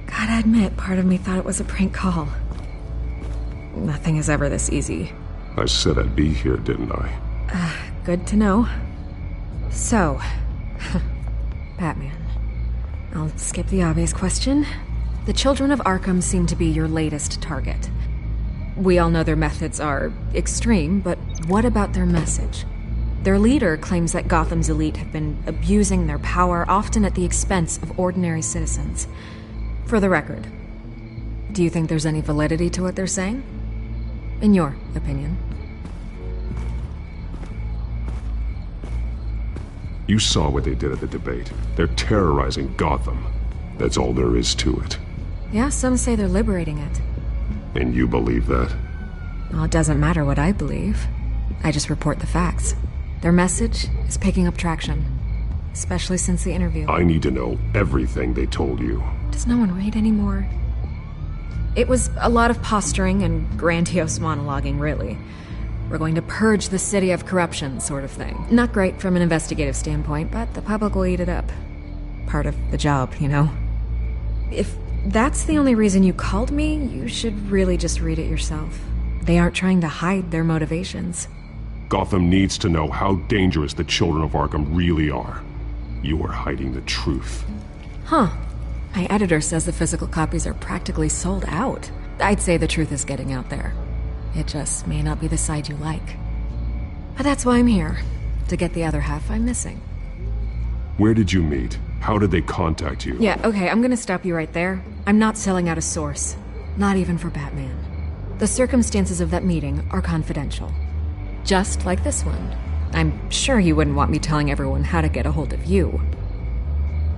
Gotta admit, part of me thought it was a prank call. Nothing is ever this easy. I said I'd be here, didn't I? Good to know. So, Batman. I'll skip the obvious question. The children of Arkham seem to be your latest target. We all know their methods are extreme, but what about their message? Their leader claims that Gotham's elite have been abusing their power, often at the expense of ordinary citizens. For the record, do you think there's any validity to what they're saying? In your opinion? You saw what they did at the debate. They're terrorizing Gotham. That's all there is to it. Yeah, some say they're liberating it. And you believe that? Well, it doesn't matter what I believe. I just report the facts. Their message is picking up traction, especially since the interview. I need to know everything they told you. Does no one read anymore? It was a lot of posturing and grandiose monologuing, really. We're going to purge the city of corruption, sort of thing. Not great from an investigative standpoint, but the public will eat it up. Part of the job, you know? If that's the only reason you called me, you should really just read it yourself. They aren't trying to hide their motivations. Gotham needs to know how dangerous the children of Arkham really are. You are hiding the truth. Huh. My editor says the physical copies are practically sold out. I'd say the truth is getting out there. It just may not be the side you like. But that's why I'm here, to get the other half I'm missing. Where did you meet? How did they contact you? Yeah, okay, I'm gonna stop you right there. I'm not selling out a source. Not even for Batman. The circumstances of that meeting are confidential. Just like this one. I'm sure you wouldn't want me telling everyone how to get a hold of you.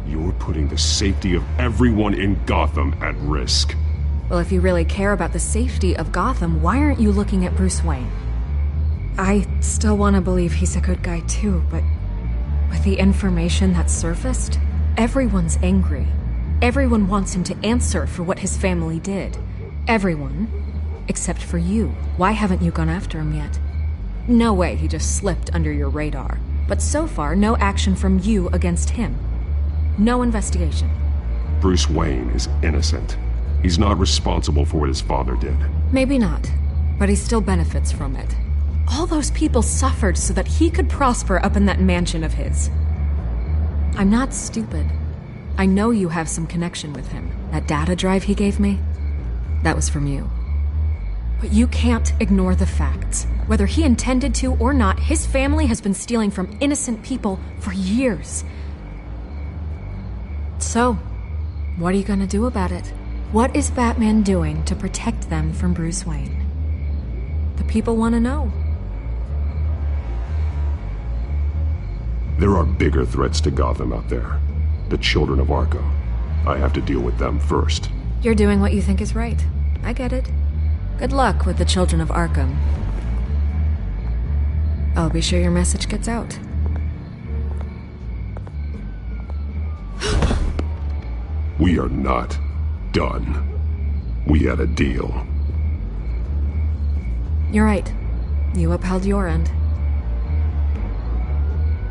You're putting the safety of everyone in Gotham at risk. Well, if you really care about the safety of Gotham, why aren't you looking at Bruce Wayne? I still want to believe he's a good guy too, but with the information that surfaced, everyone's angry. Everyone wants him to answer for what his family did. Everyone, except for you. Why haven't you gone after him yet? No way he just slipped under your radar. But so far, no action from you against him. No investigation. Bruce Wayne is innocent. He's not responsible for what his father did. Maybe not, but he still benefits from it. All those people suffered so that he could prosper up in that mansion of his. I'm not stupid. I know you have some connection with him. That data drive he gave me, that was from you. But you can't ignore the facts. Whether he intended to or not, his family has been stealing from innocent people for years. So, what are you gonna do about it? What is Batman doing to protect them from Bruce Wayne? The people want to know. There are bigger threats to Gotham out there. The children of Arkham. I have to deal with them first. You're doing what you think is right. I get it. Good luck with the children of Arkham. I'll be sure your message gets out. We are not done. We had a deal. You're right. You upheld your end.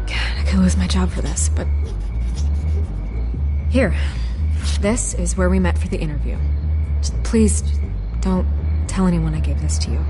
God, I could lose my job for this, but... Here. This is where we met for the interview. Just please, don't tell anyone I gave this to you.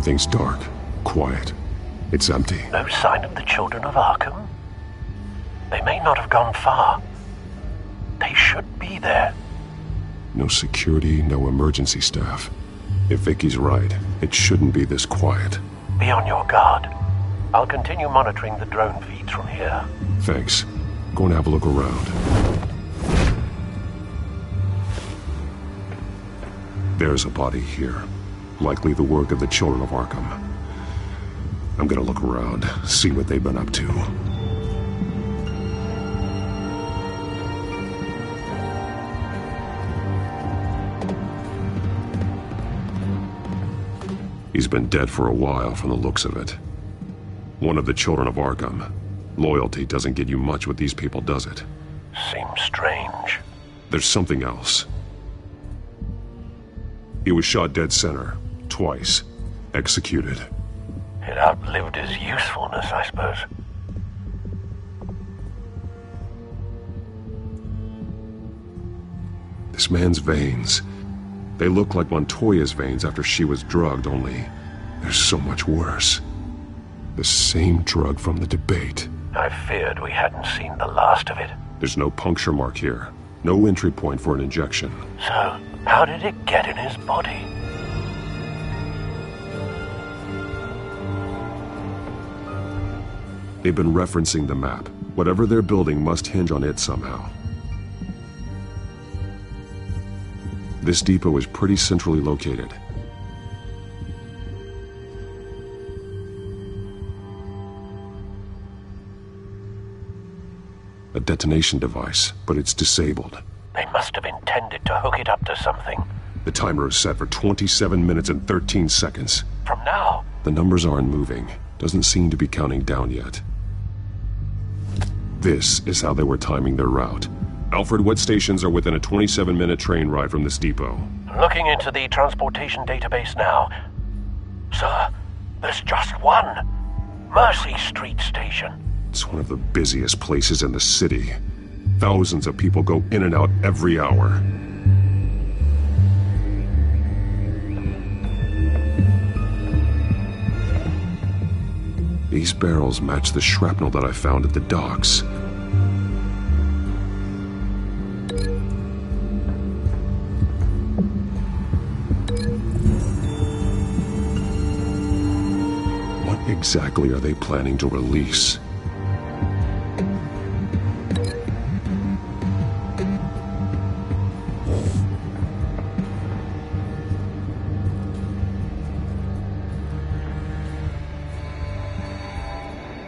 Everything's dark, quiet. It's empty. No sign of the children of Arkham? They may not have gone far. They should be there. No security, no emergency staff. If Vicky's right, it shouldn't be this quiet. Be on your guard. I'll continue monitoring the drone feeds from here. Thanks. Go and have a look around. There's a body here. Likely the work of the children of Arkham. I'm gonna look around, see what they've been up to. He's been dead for a while from the looks of it. One of the children of Arkham. Loyalty doesn't get you much with these people, does it? Seems strange. There's something else. He was shot dead center, twice. Executed. It outlived his usefulness, I suppose. This man's veins. They look like Montoya's veins after she was drugged, only they're so much worse. The same drug from the debate. I feared we hadn't seen the last of it. There's no puncture mark here. No entry point for an injection. So, how did it get in his body? They've been referencing the map. Whatever they're building must hinge on it somehow. This depot is pretty centrally located. A detonation device, but it's disabled. They must have intended to hook it up to something. The timer is set for 27 minutes and 13 seconds. From now? The numbers aren't moving. Doesn't seem to be counting down yet. This is how they were timing their route. Alfred, what stations are within a 27-minute train ride from this depot? Looking into the transportation database now. Sir, there's just one. Mercy Street Station. It's one of the busiest places in the city. Thousands of people go in and out every hour. These barrels match the shrapnel that I found at the docks. What exactly are they planning to release?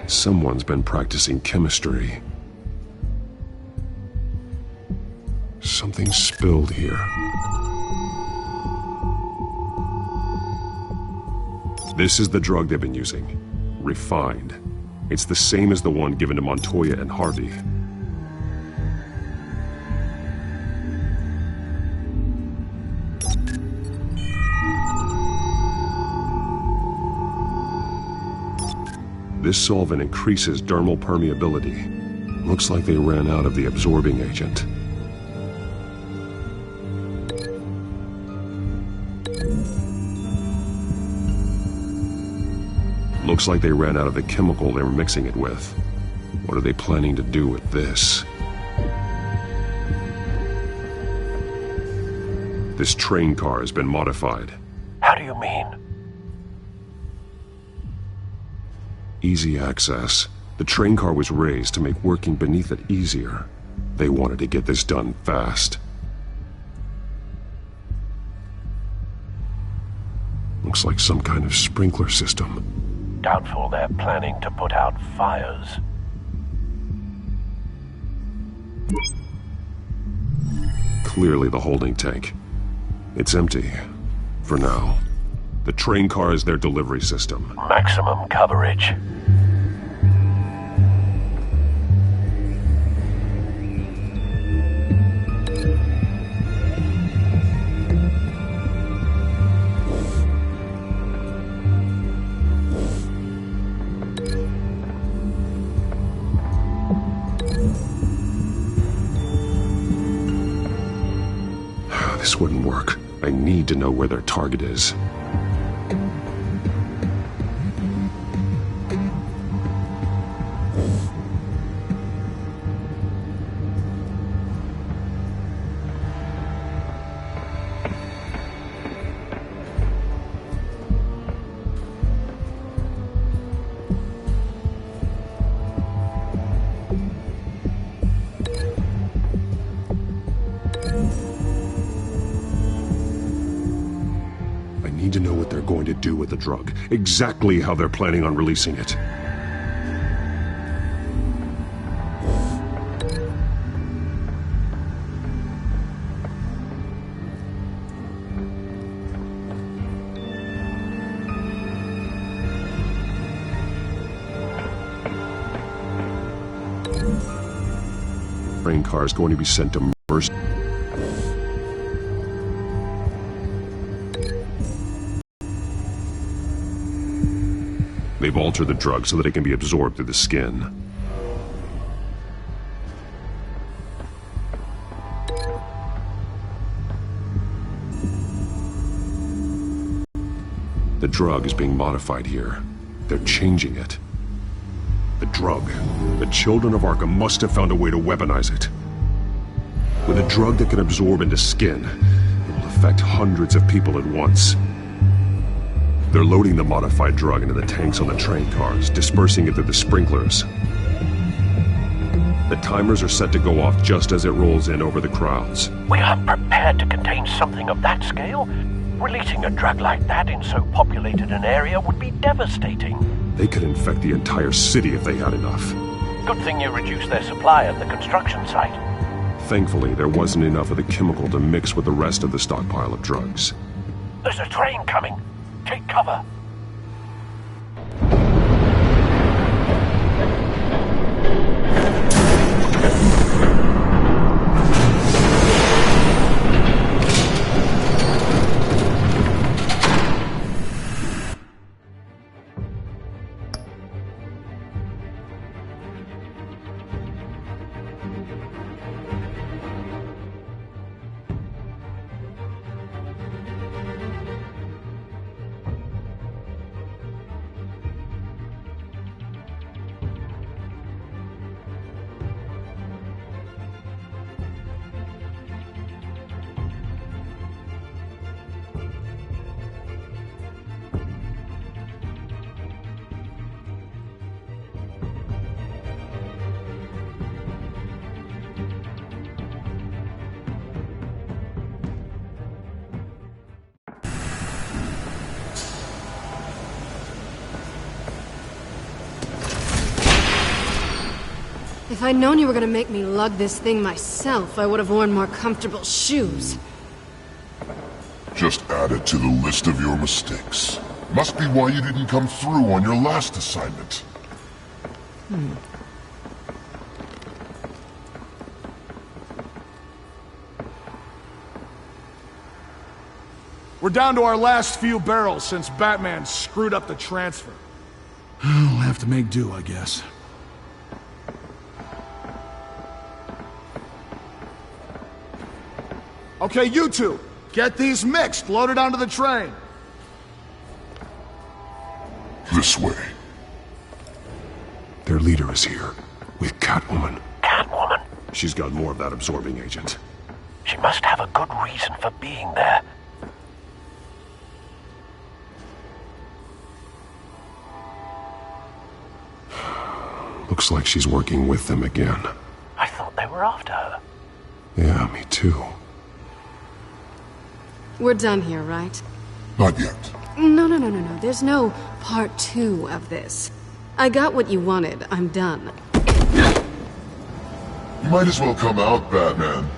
Someone's been practicing chemistry. Something spilled here. This is the drug they've been using. Refined. It's the same as the one given to Montoya and Harvey. This solvent increases dermal permeability. Looks like they ran out of the absorbing agent. Looks like they ran out of the chemical they were mixing it with. What are they planning to do with this? This train car has been modified. How do you mean? Easy access. The train car was raised to make working beneath it easier. They wanted to get this done fast. Looks like some kind of sprinkler system. Doubtful they're planning to put out fires. Clearly the holding tank. It's empty. For now. The train car is their delivery system. Maximum coverage. This wouldn't work. I need to know where their target is. do with the drug, exactly how they're planning on releasing it. Train car is going to be sent to Mercy. They've altered the drug so that it can be absorbed through the skin. The drug is being modified here. They're changing it. The drug. The children of Arkham must have found a way to weaponize it. With a drug that can absorb into skin, it will affect hundreds of people at once. They're loading the modified drug into the tanks on the train cars, dispersing it through the sprinklers. The timers are set to go off just as it rolls in over the crowds. We aren't prepared to contain something of that scale. Releasing a drug like that in so populated an area would be devastating. They could infect the entire city if they had enough. Good thing you reduced their supply at the construction site. Thankfully, there wasn't enough of the chemical to mix with the rest of the stockpile of drugs. There's a train coming. Take cover. If I'd known you were gonna make me lug this thing myself, I would have worn more comfortable shoes. Just add it to the list of your mistakes. Must be why you didn't come through on your last assignment. We're down to our last few barrels since Batman screwed up the transfer. We'll have to make do, I guess. Okay, you two, get these mixed, loaded onto the train. This way. Their leader is here, with Catwoman. Catwoman? She's got more of that absorbing agent. She must have a good reason for being there. Looks like she's working with them again. I thought they were after her. Yeah, me too. We're done here, right? Not yet. No. There's no part 2 of this. I got what you wanted. I'm done. You might as well come out, Batman.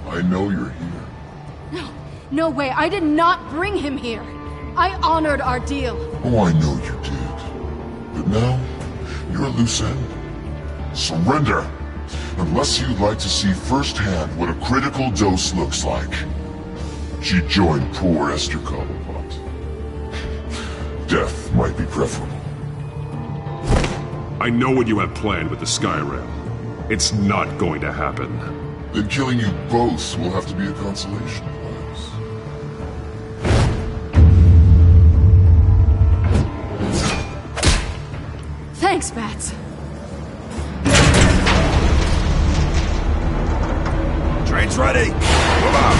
I know you're here. No way. I did not bring him here. I honored our deal. Oh, I know you did. But now, you're a loose end. Surrender! Unless you'd like to see firsthand what a critical dose looks like. She joined poor Esther Cobblepot. Death might be preferable. I know what you have planned with the Skyrim. It's not going to happen. Then killing you both will have to be a consolation prize. Thanks, Bats. Train's ready! Move out!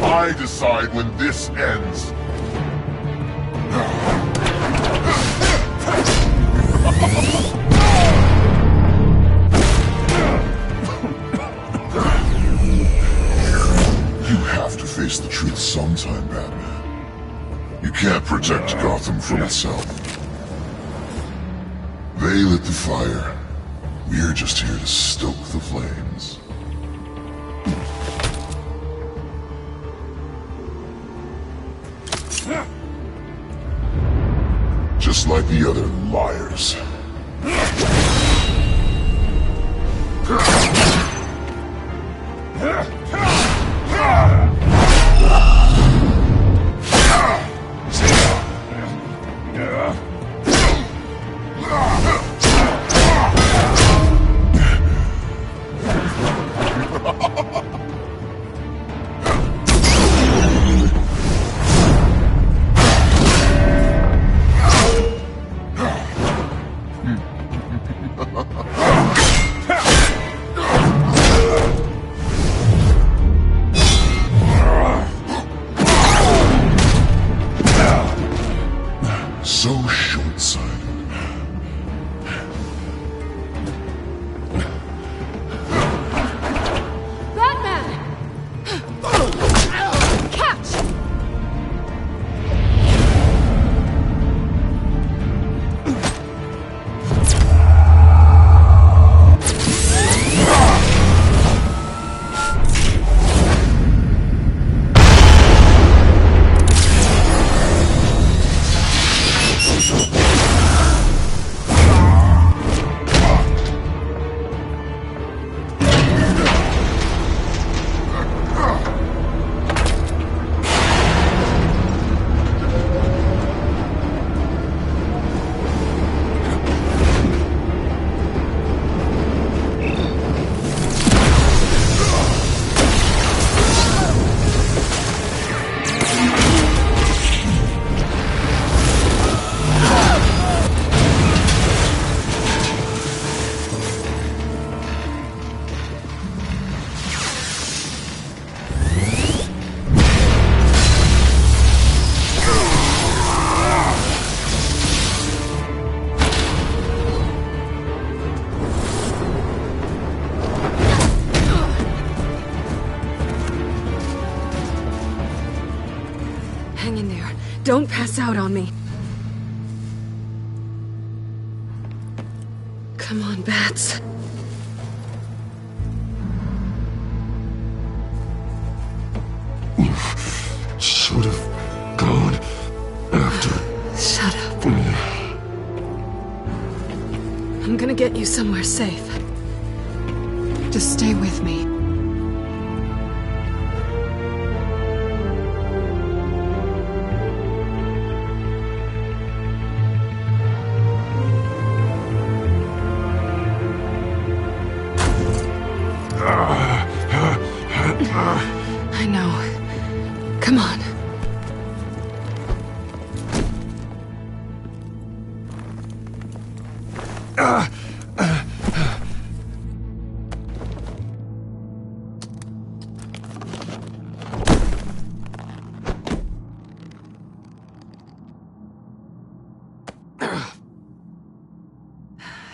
I decide when this ends. You have to face the truth sometime, Batman. You can't protect Gotham from itself. They lit the fire. We're just here to stoke the flames. Just like the other liars. So short-sighted. Batman! Catch! Hang in there. Don't pass out on me. Come on, Bats. You should have gone after. Shut up. I'm gonna get you somewhere safe. Just stay with me. I know. Come on.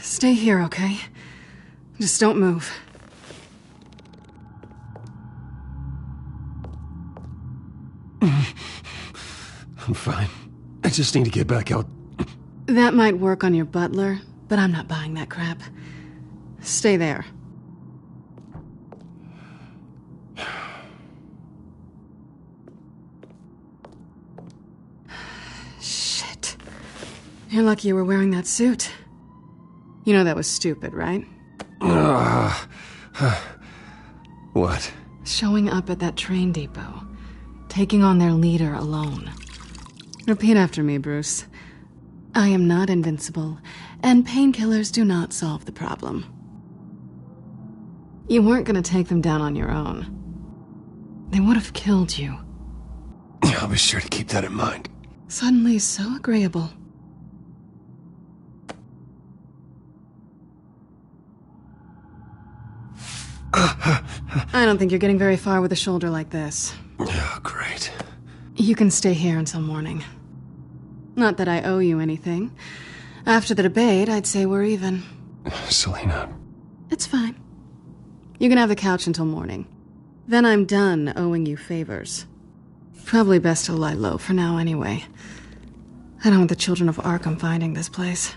Stay here, okay? Just don't move. I'm fine. I just need to get back out. That might work on your butler, but I'm not buying that crap. Stay there. Shit. You're lucky you were wearing that suit. You know that was stupid, right? What? Showing up at that train depot. Taking on their leader alone. Repeat after me, Bruce. I am not invincible, and painkillers do not solve the problem. You weren't gonna take them down on your own. They would have killed you. I'll be sure to keep that in mind. Suddenly so agreeable. I don't think you're getting very far with a shoulder like this. Oh, great. You can stay here until morning. Not that I owe you anything. After the debate, I'd say we're even. Selena. It's fine. You can have the couch until morning. Then I'm done owing you favors. Probably best to lie low for now anyway. I don't want the children of Arkham finding this place.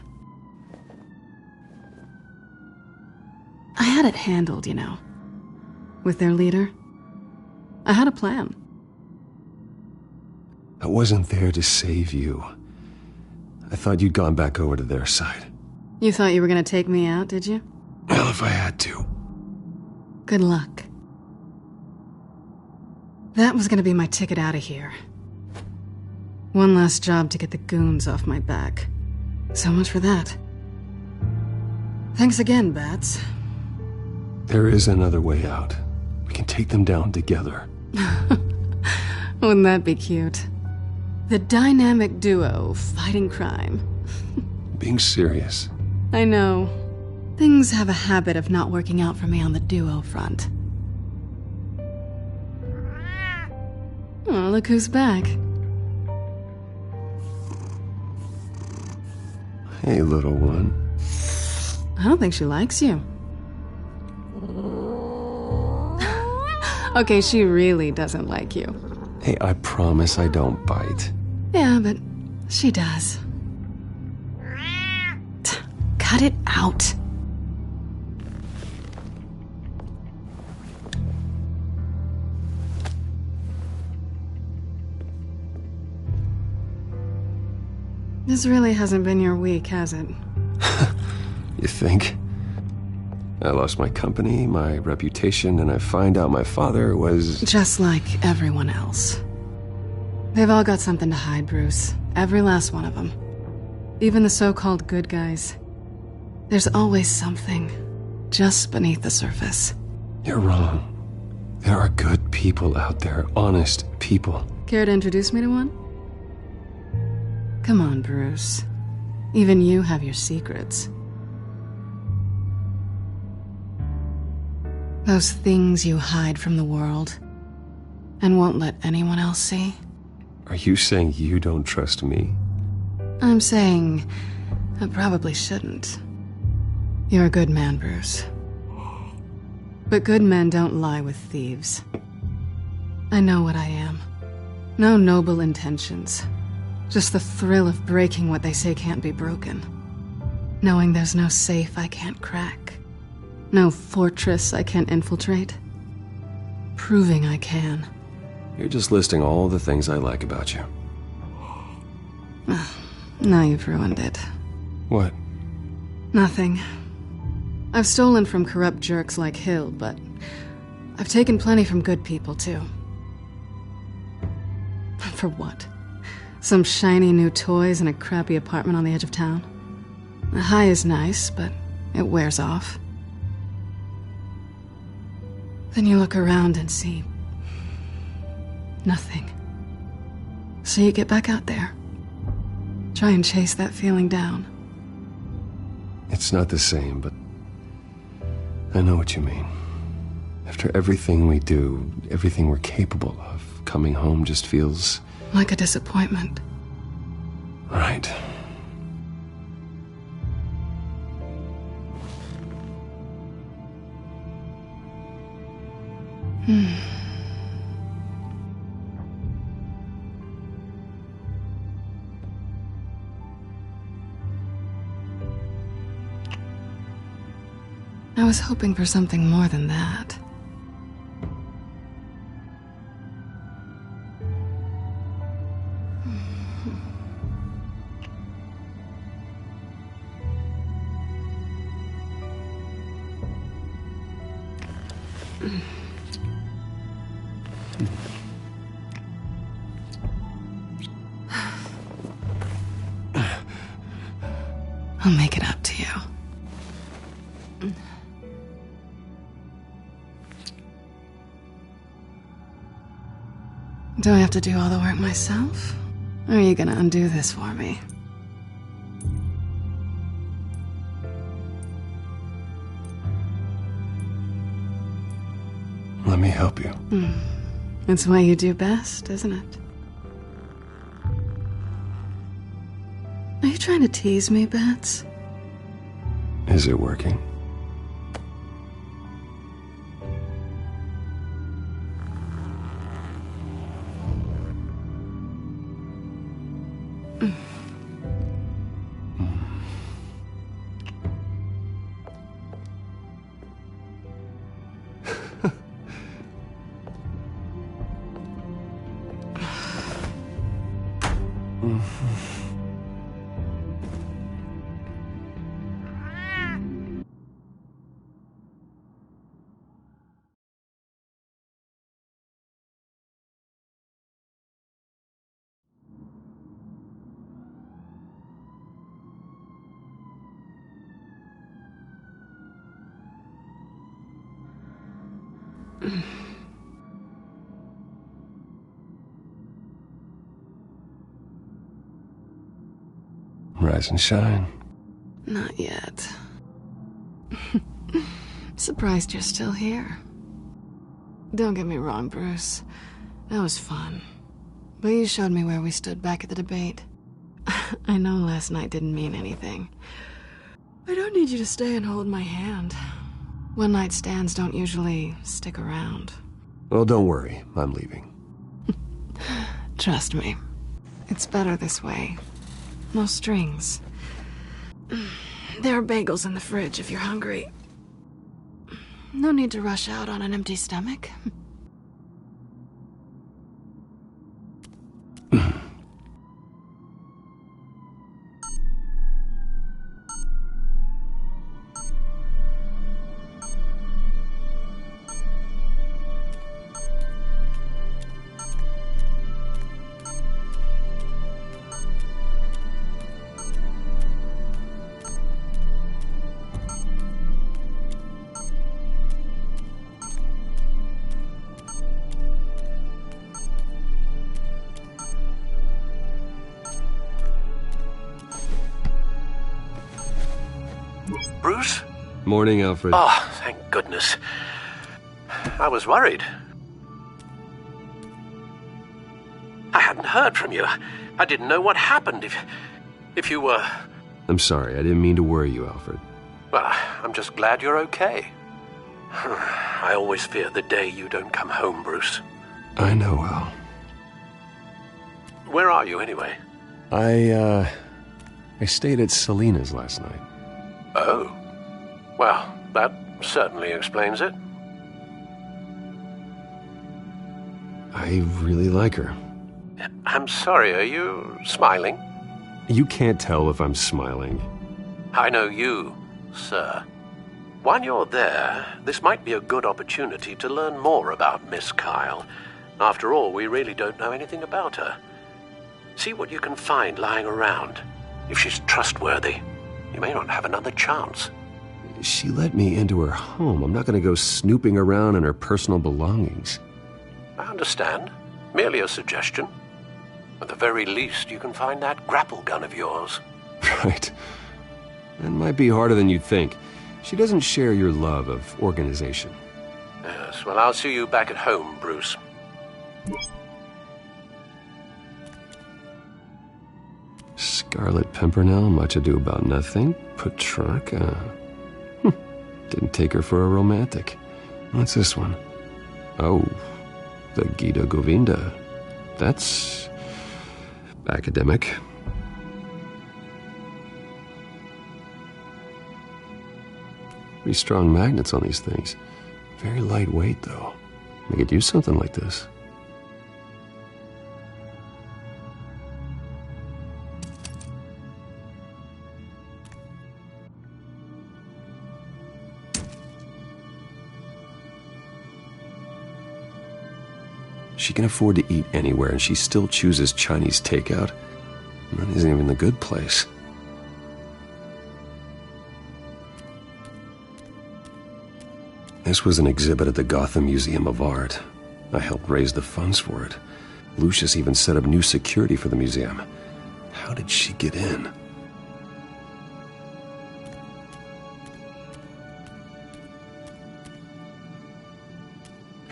I had it handled, you know. With their leader. I had a plan. I wasn't there to save you. I thought you'd gone back over to their side. You thought you were gonna take me out, did you? Well, if I had to. Good luck. That was gonna be my ticket out of here. One last job to get the goons off my back. So much for that. Thanks again, Bats. There is another way out. We can take them down together. Wouldn't that be cute? The dynamic duo fighting crime. Being serious. I know. Things have a habit of not working out for me on the duo front. Oh, look who's back. Hey, little one. I don't think she likes you. Okay, she really doesn't like you. Hey, I promise I don't bite. Yeah, but she does. Cut it out. This really hasn't been your week, has it? You think? I lost my company, my reputation, and I find out my father was... Just like everyone else. They've all got something to hide, Bruce. Every last one of them. Even the so-called good guys. There's always something just beneath the surface. You're wrong. There are good people out there, honest people. Care to introduce me to one? Come on, Bruce. Even you have your secrets. Those things you hide from the world and won't let anyone else see. Are you saying you don't trust me? I'm saying I probably shouldn't. You're a good man, Bruce. But good men don't lie with thieves. I know what I am. No noble intentions. Just the thrill of breaking what they say can't be broken. Knowing there's no safe I can't crack. No fortress I can't infiltrate. Proving I can. You're just listing all the things I like about you. Now you've ruined it. What? Nothing. I've stolen from corrupt jerks like Hill, but I've taken plenty from good people, too. For what? Some shiny new toys and a crappy apartment on the edge of town? The high is nice, but it wears off. Then you look around and see nothing. So you get back out there. Try and chase that feeling down. It's not the same, but I know what you mean. After everything we do, everything we're capable of, coming home just feels... like a disappointment. Right. I was hoping for something more than that. I'll make it up to you. Do I have to do all the work myself? Or are you gonna undo this for me? Let me help you. It's what you do best, isn't it? Are you trying to tease me, Bats? Is it working? Rise and shine. Not yet. Surprised you're still here. Don't get me wrong, Bruce. That was fun. But you showed me where we stood back at the debate. I know last night didn't mean anything. I don't need you to stay and hold my hand. One-night stands don't usually stick around. Well, don't worry. I'm leaving. Trust me. It's better this way. No strings. There are bagels in the fridge if you're hungry. No need to rush out on an empty stomach. Bruce? Morning, Alfred. Oh, thank goodness. I was worried. I hadn't heard from you. I didn't know what happened if you were... I'm sorry, I didn't mean to worry you, Alfred. Well, I'm just glad you're okay. I always fear the day you don't come home, Bruce. I know, Al. Where are you, anyway? I stayed at Selena's last night. Oh. Well, that certainly explains it. I really like her. I'm sorry, are you smiling? You can't tell if I'm smiling. I know you, sir. While you're there, this might be a good opportunity to learn more about Miss Kyle. After all, we really don't know anything about her. See what you can find lying around. If she's trustworthy, you may not have another chance. She let me into her home. I'm not going to go snooping around in her personal belongings. I understand. Merely a suggestion. At the very least, you can find that grapple gun of yours. Right. That might be harder than you'd think. She doesn't share your love of organization. Yes, well, I'll see you back at home, Bruce. Scarlet Pimpernel, much ado about nothing. Petrarca. Didn't take her for a romantic. What's this one? Oh, the Gita Govinda. That's academic. Pretty strong magnets on these things. Very lightweight, though. I could use something like this. She can afford to eat anywhere, and she still chooses Chinese takeout. And that isn't even the good place. This was an exhibit at the Gotham Museum of Art. I helped raise the funds for it. Lucius even set up new security for the museum. How did she get in?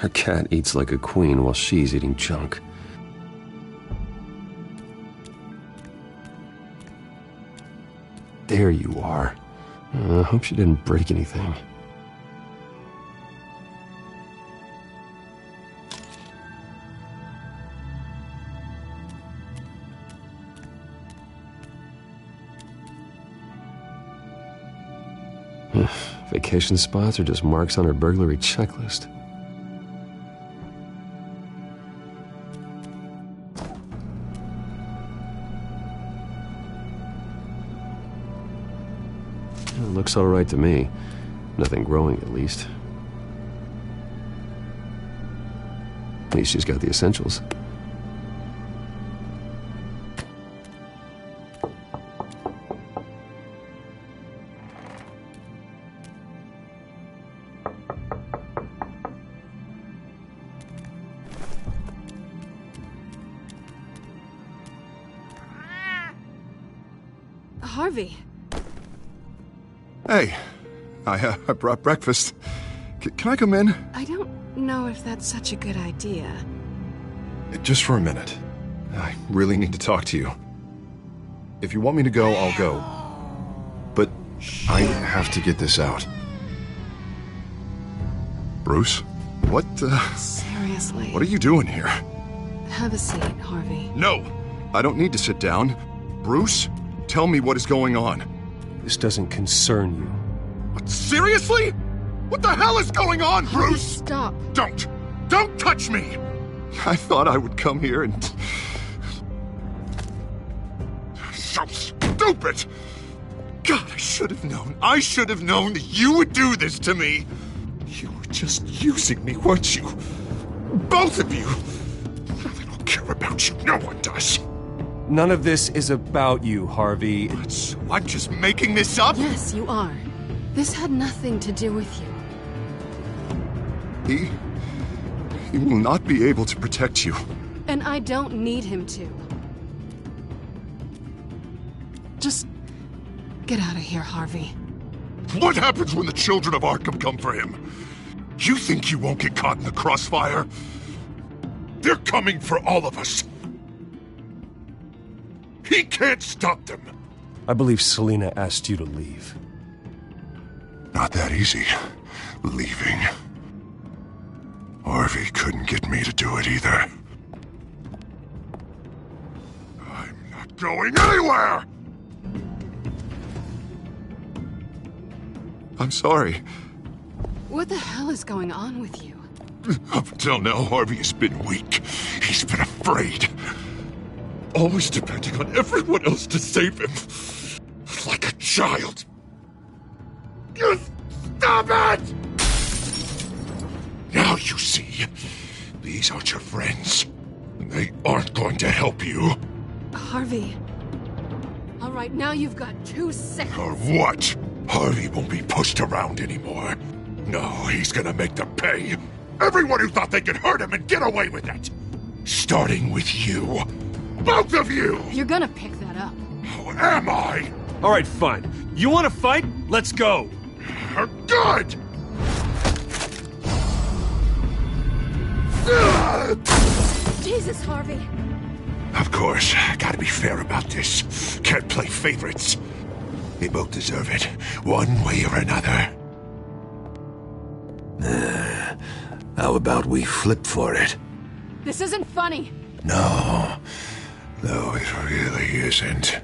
Her cat eats like a queen while she's eating junk. There you are. I hope she didn't break anything. Vacation spots are just marks on her burglary checklist. It looks all right to me. Nothing growing, at least. At least she's got the essentials. Harvey. Hey, I brought breakfast. Can I come in? I don't know if that's such a good idea. Just for a minute. I really need to talk to you. If you want me to go, I'll go. But I have to get this out. Bruce? What, Seriously. What are you doing here? Have a seat, Harvey. No! I don't need to sit down. Bruce, tell me what is going on. This doesn't concern you. What, seriously? What the hell is going on, Harvey, Bruce? stop. Don't touch me! I thought I would come here and... So stupid! God, I should have known. I should have known that you would do this to me. You were just using me, weren't you? Both of you. I don't care about you. No one does. None of this is about you, Harvey. So I'm just making this up? Yes, you are. This had nothing to do with you. He will not be able to protect you. And I don't need him to. Just get out of here, Harvey. What happens when the children of Arkham come for him? You think you won't get caught in the crossfire? They're coming for all of us. He can't stop them. I believe Selina asked you to leave. Not that easy. Leaving. Harvey couldn't get me to do it either. I'm not going anywhere! I'm sorry. What the hell is going on with you? Up until now, Harvey has been weak. He's been afraid. Always depending on everyone else to save him. Like a child. You stop it! Now you see, these aren't your friends. And they aren't going to help you. Harvey. All right, now you've got 2 seconds. Or what? Harvey won't be pushed around anymore. No, he's gonna make them pay. Everyone who thought they could hurt him and get away with it. Starting with you. Both of you! You're gonna pick that up. How am I? All right, fine. You want to fight? Let's go. Good! Jesus, Harvey. Of course, gotta be fair about this. Can't play favorites. They both deserve it, one way or another. How about we flip for it? This isn't funny. No, it really isn't.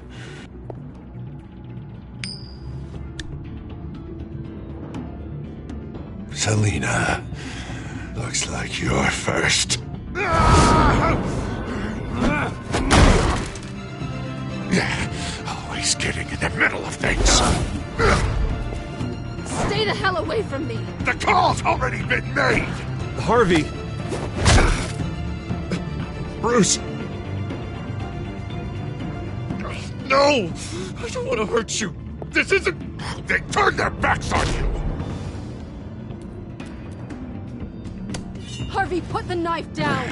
Selina, looks like you're first. Always getting in the middle of things. Stay the hell away from me. The call's already been made. Harvey. Bruce. No! I don't want to hurt you. This isn't... They turned their backs on you. Harvey, put the knife down.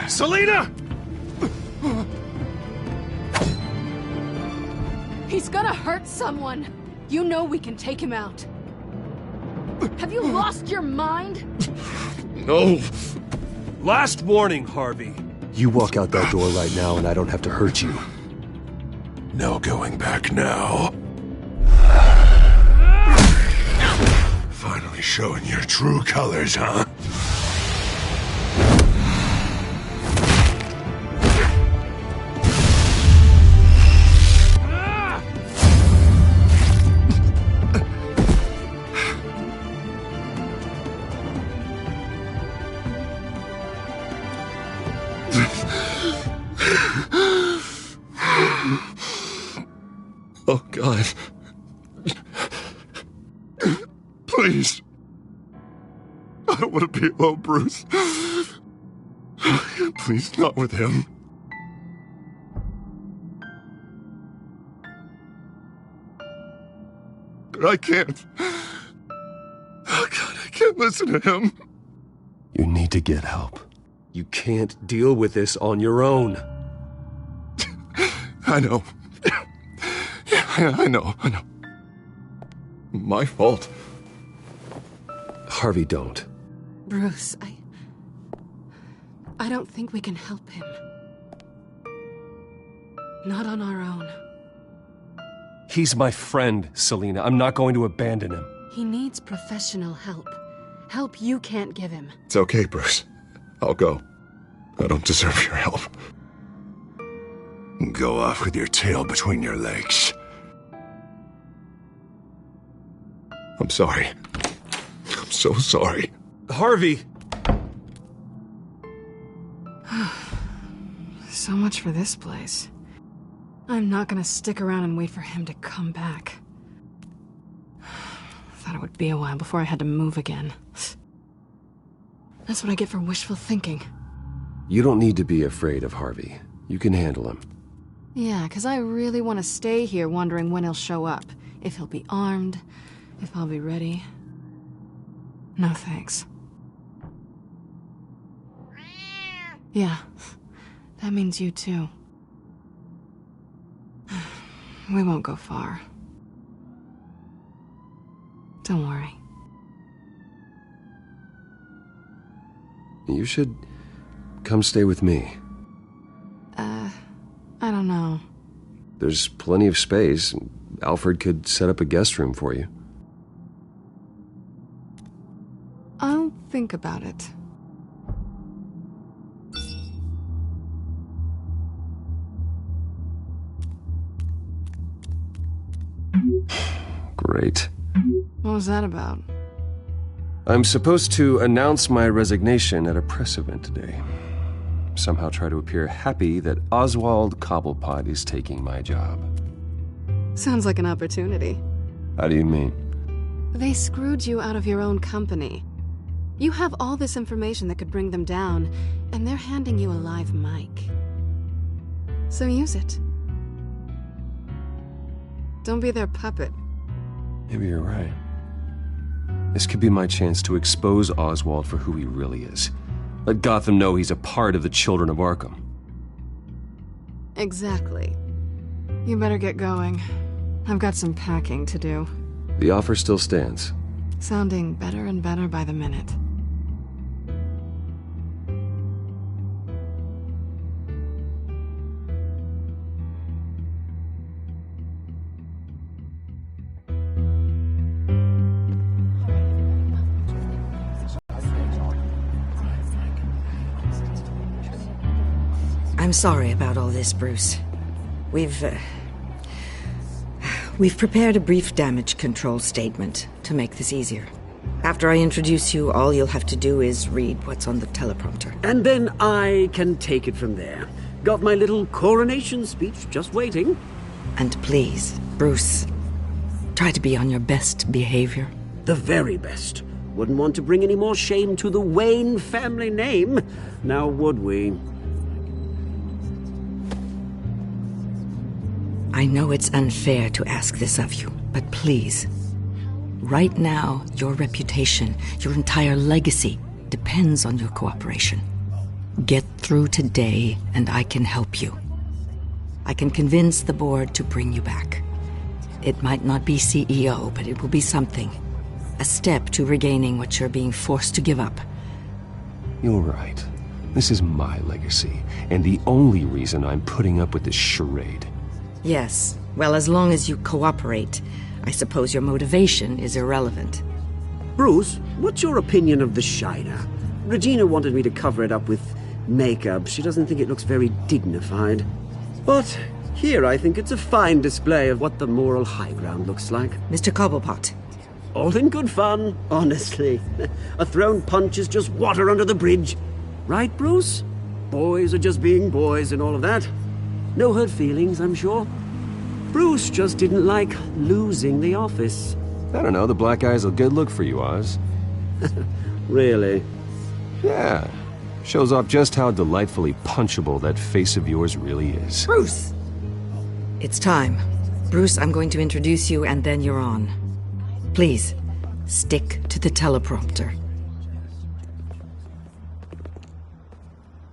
Selina! He's gonna hurt someone. You know we can take him out. Have you lost your mind? No! Last warning, Harvey. You walk out that door right now and I don't have to hurt you. No going back now. Finally showing your true colors, huh? Oh, God. Please. I don't want to be alone, Bruce. Please, not with him. But I can't. Oh, God, I can't listen to him. You need to get help. You can't deal with this on your own. I know. Yeah, I know. My fault. Harvey, don't. Bruce, I don't think we can help him. Not on our own. He's my friend, Selina. I'm not going to abandon him. He needs professional help. Help you can't give him. It's okay, Bruce. I'll go. I don't deserve your help. Go off with your tail between your legs. I'm sorry. I'm so sorry. Harvey! So much for this place. I'm not gonna stick around and wait for him to come back. Thought it would be a while before I had to move again. That's what I get for wishful thinking. You don't need to be afraid of Harvey. You can handle him. Yeah, 'cause I really want to stay here wondering when he'll show up. If he'll be armed, if I'll be ready. No thanks. Yeah, that means you too. We won't go far. Don't worry. You should come stay with me. I don't know. There's plenty of space. Alfred could set up a guest room for you. I'll think about it. Great. What was that about? I'm supposed to announce my resignation at a press event today. Somehow try to appear happy that Oswald Cobblepot is taking my job. Sounds like an opportunity. How do you mean? They screwed you out of your own company. You have all this information that could bring them down, and they're handing you a live mic. So use it. Don't be their puppet. Maybe you're right. This could be my chance to expose Oswald for who he really is. Let Gotham know he's a part of the Children of Arkham. Exactly. You better get going. I've got some packing to do. The offer still stands. Sounding better and better by the minute. I'm sorry about all this, Bruce. We've prepared a brief damage control statement to make this easier. After I introduce you, all you'll have to do is read what's on the teleprompter. And then I can take it from there. Got my little coronation speech just waiting. And please, Bruce, try to be on your best behavior. The very best. Wouldn't want to bring any more shame to the Wayne family name, now would we? I know it's unfair to ask this of you, but please, right now, your reputation, your entire legacy, depends on your cooperation. Get through today, and I can help you. I can convince the board to bring you back. It might not be CEO, but it will be something. a step to regaining what you're being forced to give up. You're right. This is my legacy, and the only reason I'm putting up with this charade. Yes. Well, as long as you cooperate, I suppose your motivation is irrelevant. Bruce, what's your opinion of the Shiner? Regina wanted me to cover it up with makeup. She doesn't think it looks very dignified. But here I think it's a fine display of what the moral high ground looks like. Mr. Cobblepot. All in good fun, honestly. A thrown punch is just water under the bridge. Right, Bruce? Boys are just being boys and all of that. No hurt feelings, I'm sure. Bruce just didn't like losing the office. I don't know, the black eye's a good look for you, Oz. Really? Yeah. Shows off just how delightfully punchable that face of yours really is. Bruce! It's time. Bruce, I'm going to introduce you and then you're on. Please, stick to the teleprompter.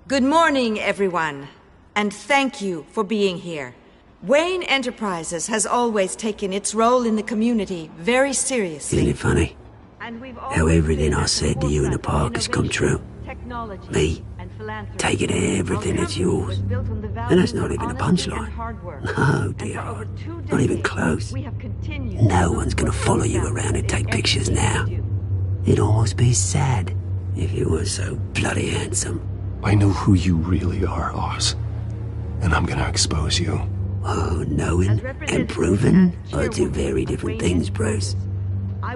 Good morning, everyone. And thank you for being here. Wayne Enterprises has always taken its role in the community very seriously. Isn't it funny? How everything I said to you in the park has come true. Me, taking everything that's yours. And that's not even a punchline. No, dear. Not even close. No one's gonna follow you around and take pictures now. It'd almost be sad if you were so bloody handsome. I know who you really are, Oz. And I'm gonna expose you. Oh, knowing and proving are two very different things, Bruce.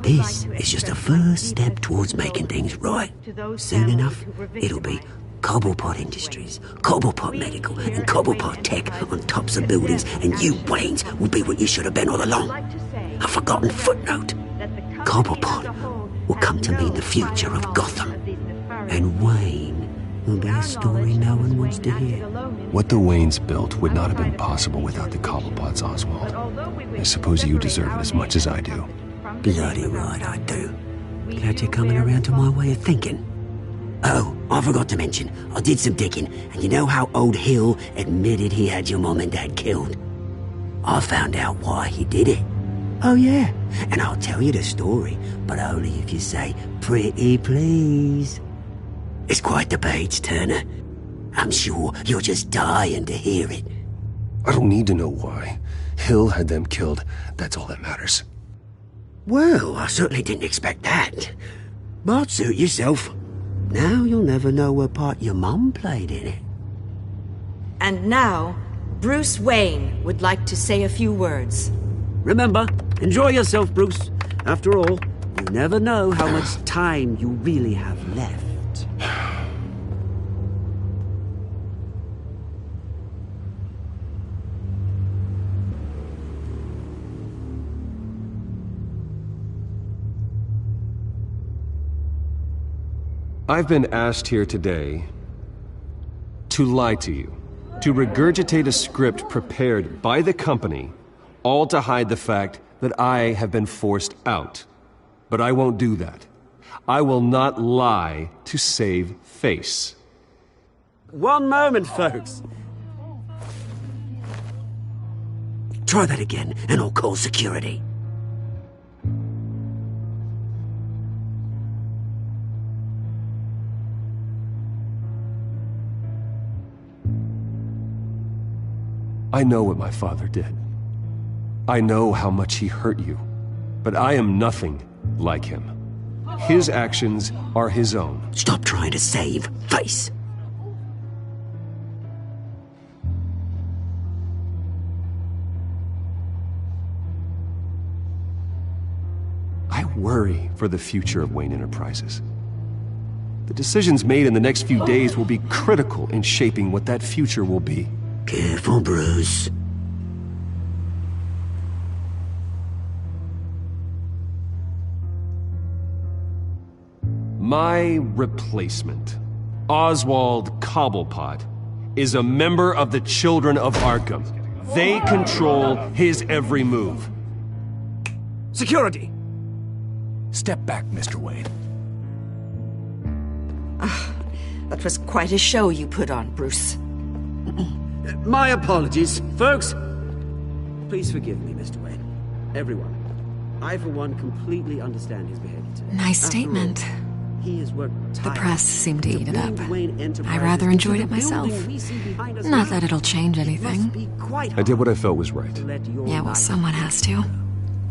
This is just a first step towards making things right. Soon enough, it'll be Cobblepot Industries, Cobblepot Medical, and Cobblepot Tech on tops of buildings, and you, Waynes, will be what you should have been all along. A forgotten footnote. Cobblepot will come to mean the future of Gotham. And Wayne will be a story no one wants to hear. What the Waynes built would not have been possible without the Cobblepots, Oswald. I suppose you deserve it as much as I do. Bloody right I do. Glad you're coming around to my way of thinking. Oh, I forgot to mention, I did some digging, and you know how old Hill admitted he had your mom and dad killed? I found out why he did it. Oh yeah, and I'll tell you the story, but only if you say, pretty please. It's quite the page, Turner. I'm sure you're just dying to hear it. I don't need to know why. Hill had them killed. That's all that matters. Well, I certainly didn't expect that. But suit yourself. Now you'll never know what part your mum played in it. And now, Bruce Wayne would like to say a few words. Remember, enjoy yourself, Bruce. After all, you never know how much time you really have left. I've been asked here today to lie to you, to regurgitate a script prepared by the company, all to hide the fact that I have been forced out. But I won't do that. I will not lie to save face. One moment, folks. Try that again, and I'll call security. I know what my father did. I know how much he hurt you. But I am nothing like him. His actions are his own. Stop trying to save face. I worry for the future of Wayne Enterprises. The decisions made in the next few days will be critical in shaping what that future will be. Careful, Bruce. My replacement, Oswald Cobblepot, is a member of the Children of Arkham. They control his every move. Security! Step back, Mr. Wayne. That was quite a show you put on, Bruce. My apologies, folks. Please forgive me, Mr. Wayne. Everyone. I, for one, completely understand his behavior today. Nice statement. He has worked The press seemed to eat it up. I I rather enjoyed it myself. Not that it'll change anything. I did what I felt was right. Yeah, well, someone has to.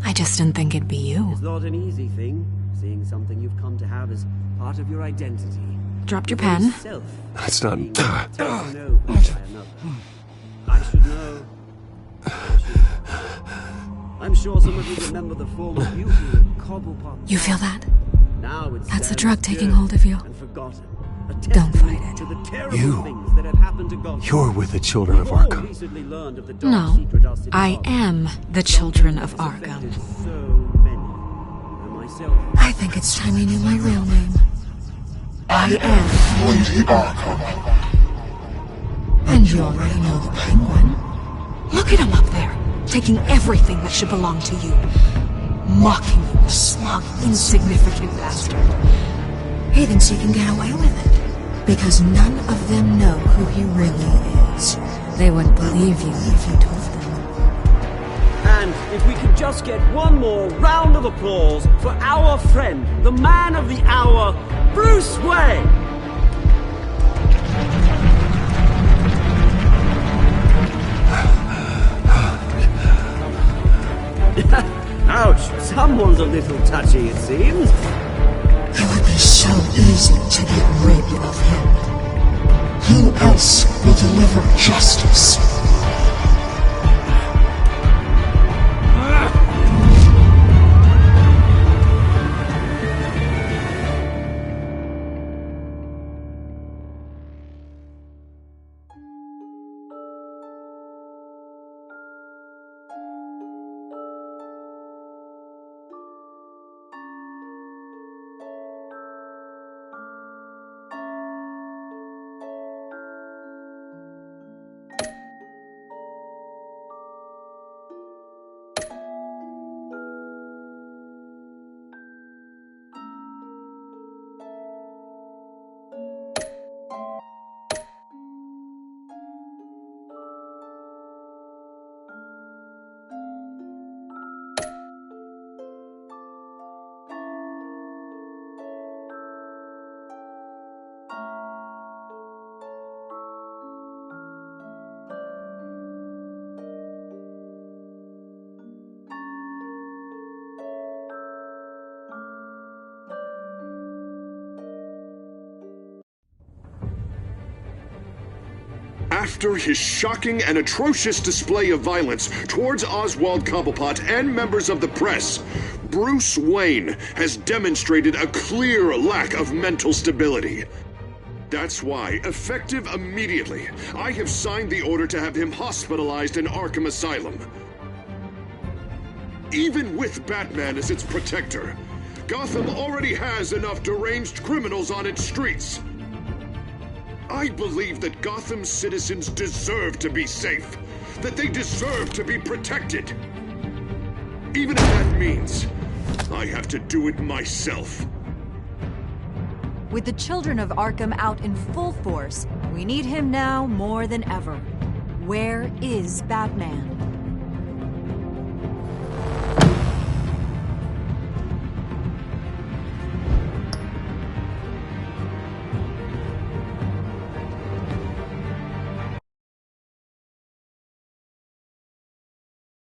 I just didn't think it'd be you. It's not an easy thing, seeing something you've come to have as part of your identity. Dropped your pen. That's not... I should know. I'm sure some of you remember the form of beauty of Cobblepot. You feel that? Now it's That's the drug taking hold of you. Don't fight it. You're with the children of Arkham. No, I am the children of Arkham. I think it's time you knew my real name. I am Lady Arkham. And you already know the Penguin. Look at him up there, taking everything that should belong to you. Mocking you, smug, insignificant bastard. He thinks he can get away with it. Because none of them know who he really is. They wouldn't believe you if you told them. And if we could just get one more round of applause for our friend, the man of the hour, Bruce Wayne! Ouch, someone's a little touchy, it seems. It would be so easy to get rid of him. Who else will deliver justice? After his shocking and atrocious display of violence towards Oswald Cobblepot and members of the press, Bruce Wayne has demonstrated a clear lack of mental stability. That's why, effective immediately, I have signed the order to have him hospitalized in Arkham Asylum. Even with Batman as its protector, Gotham already has enough deranged criminals on its streets. I believe that Gotham's citizens deserve to be safe, that they deserve to be protected. Even if that means I have to do it myself. With the children of Arkham out in full force, we need him now more than ever. Where is Batman?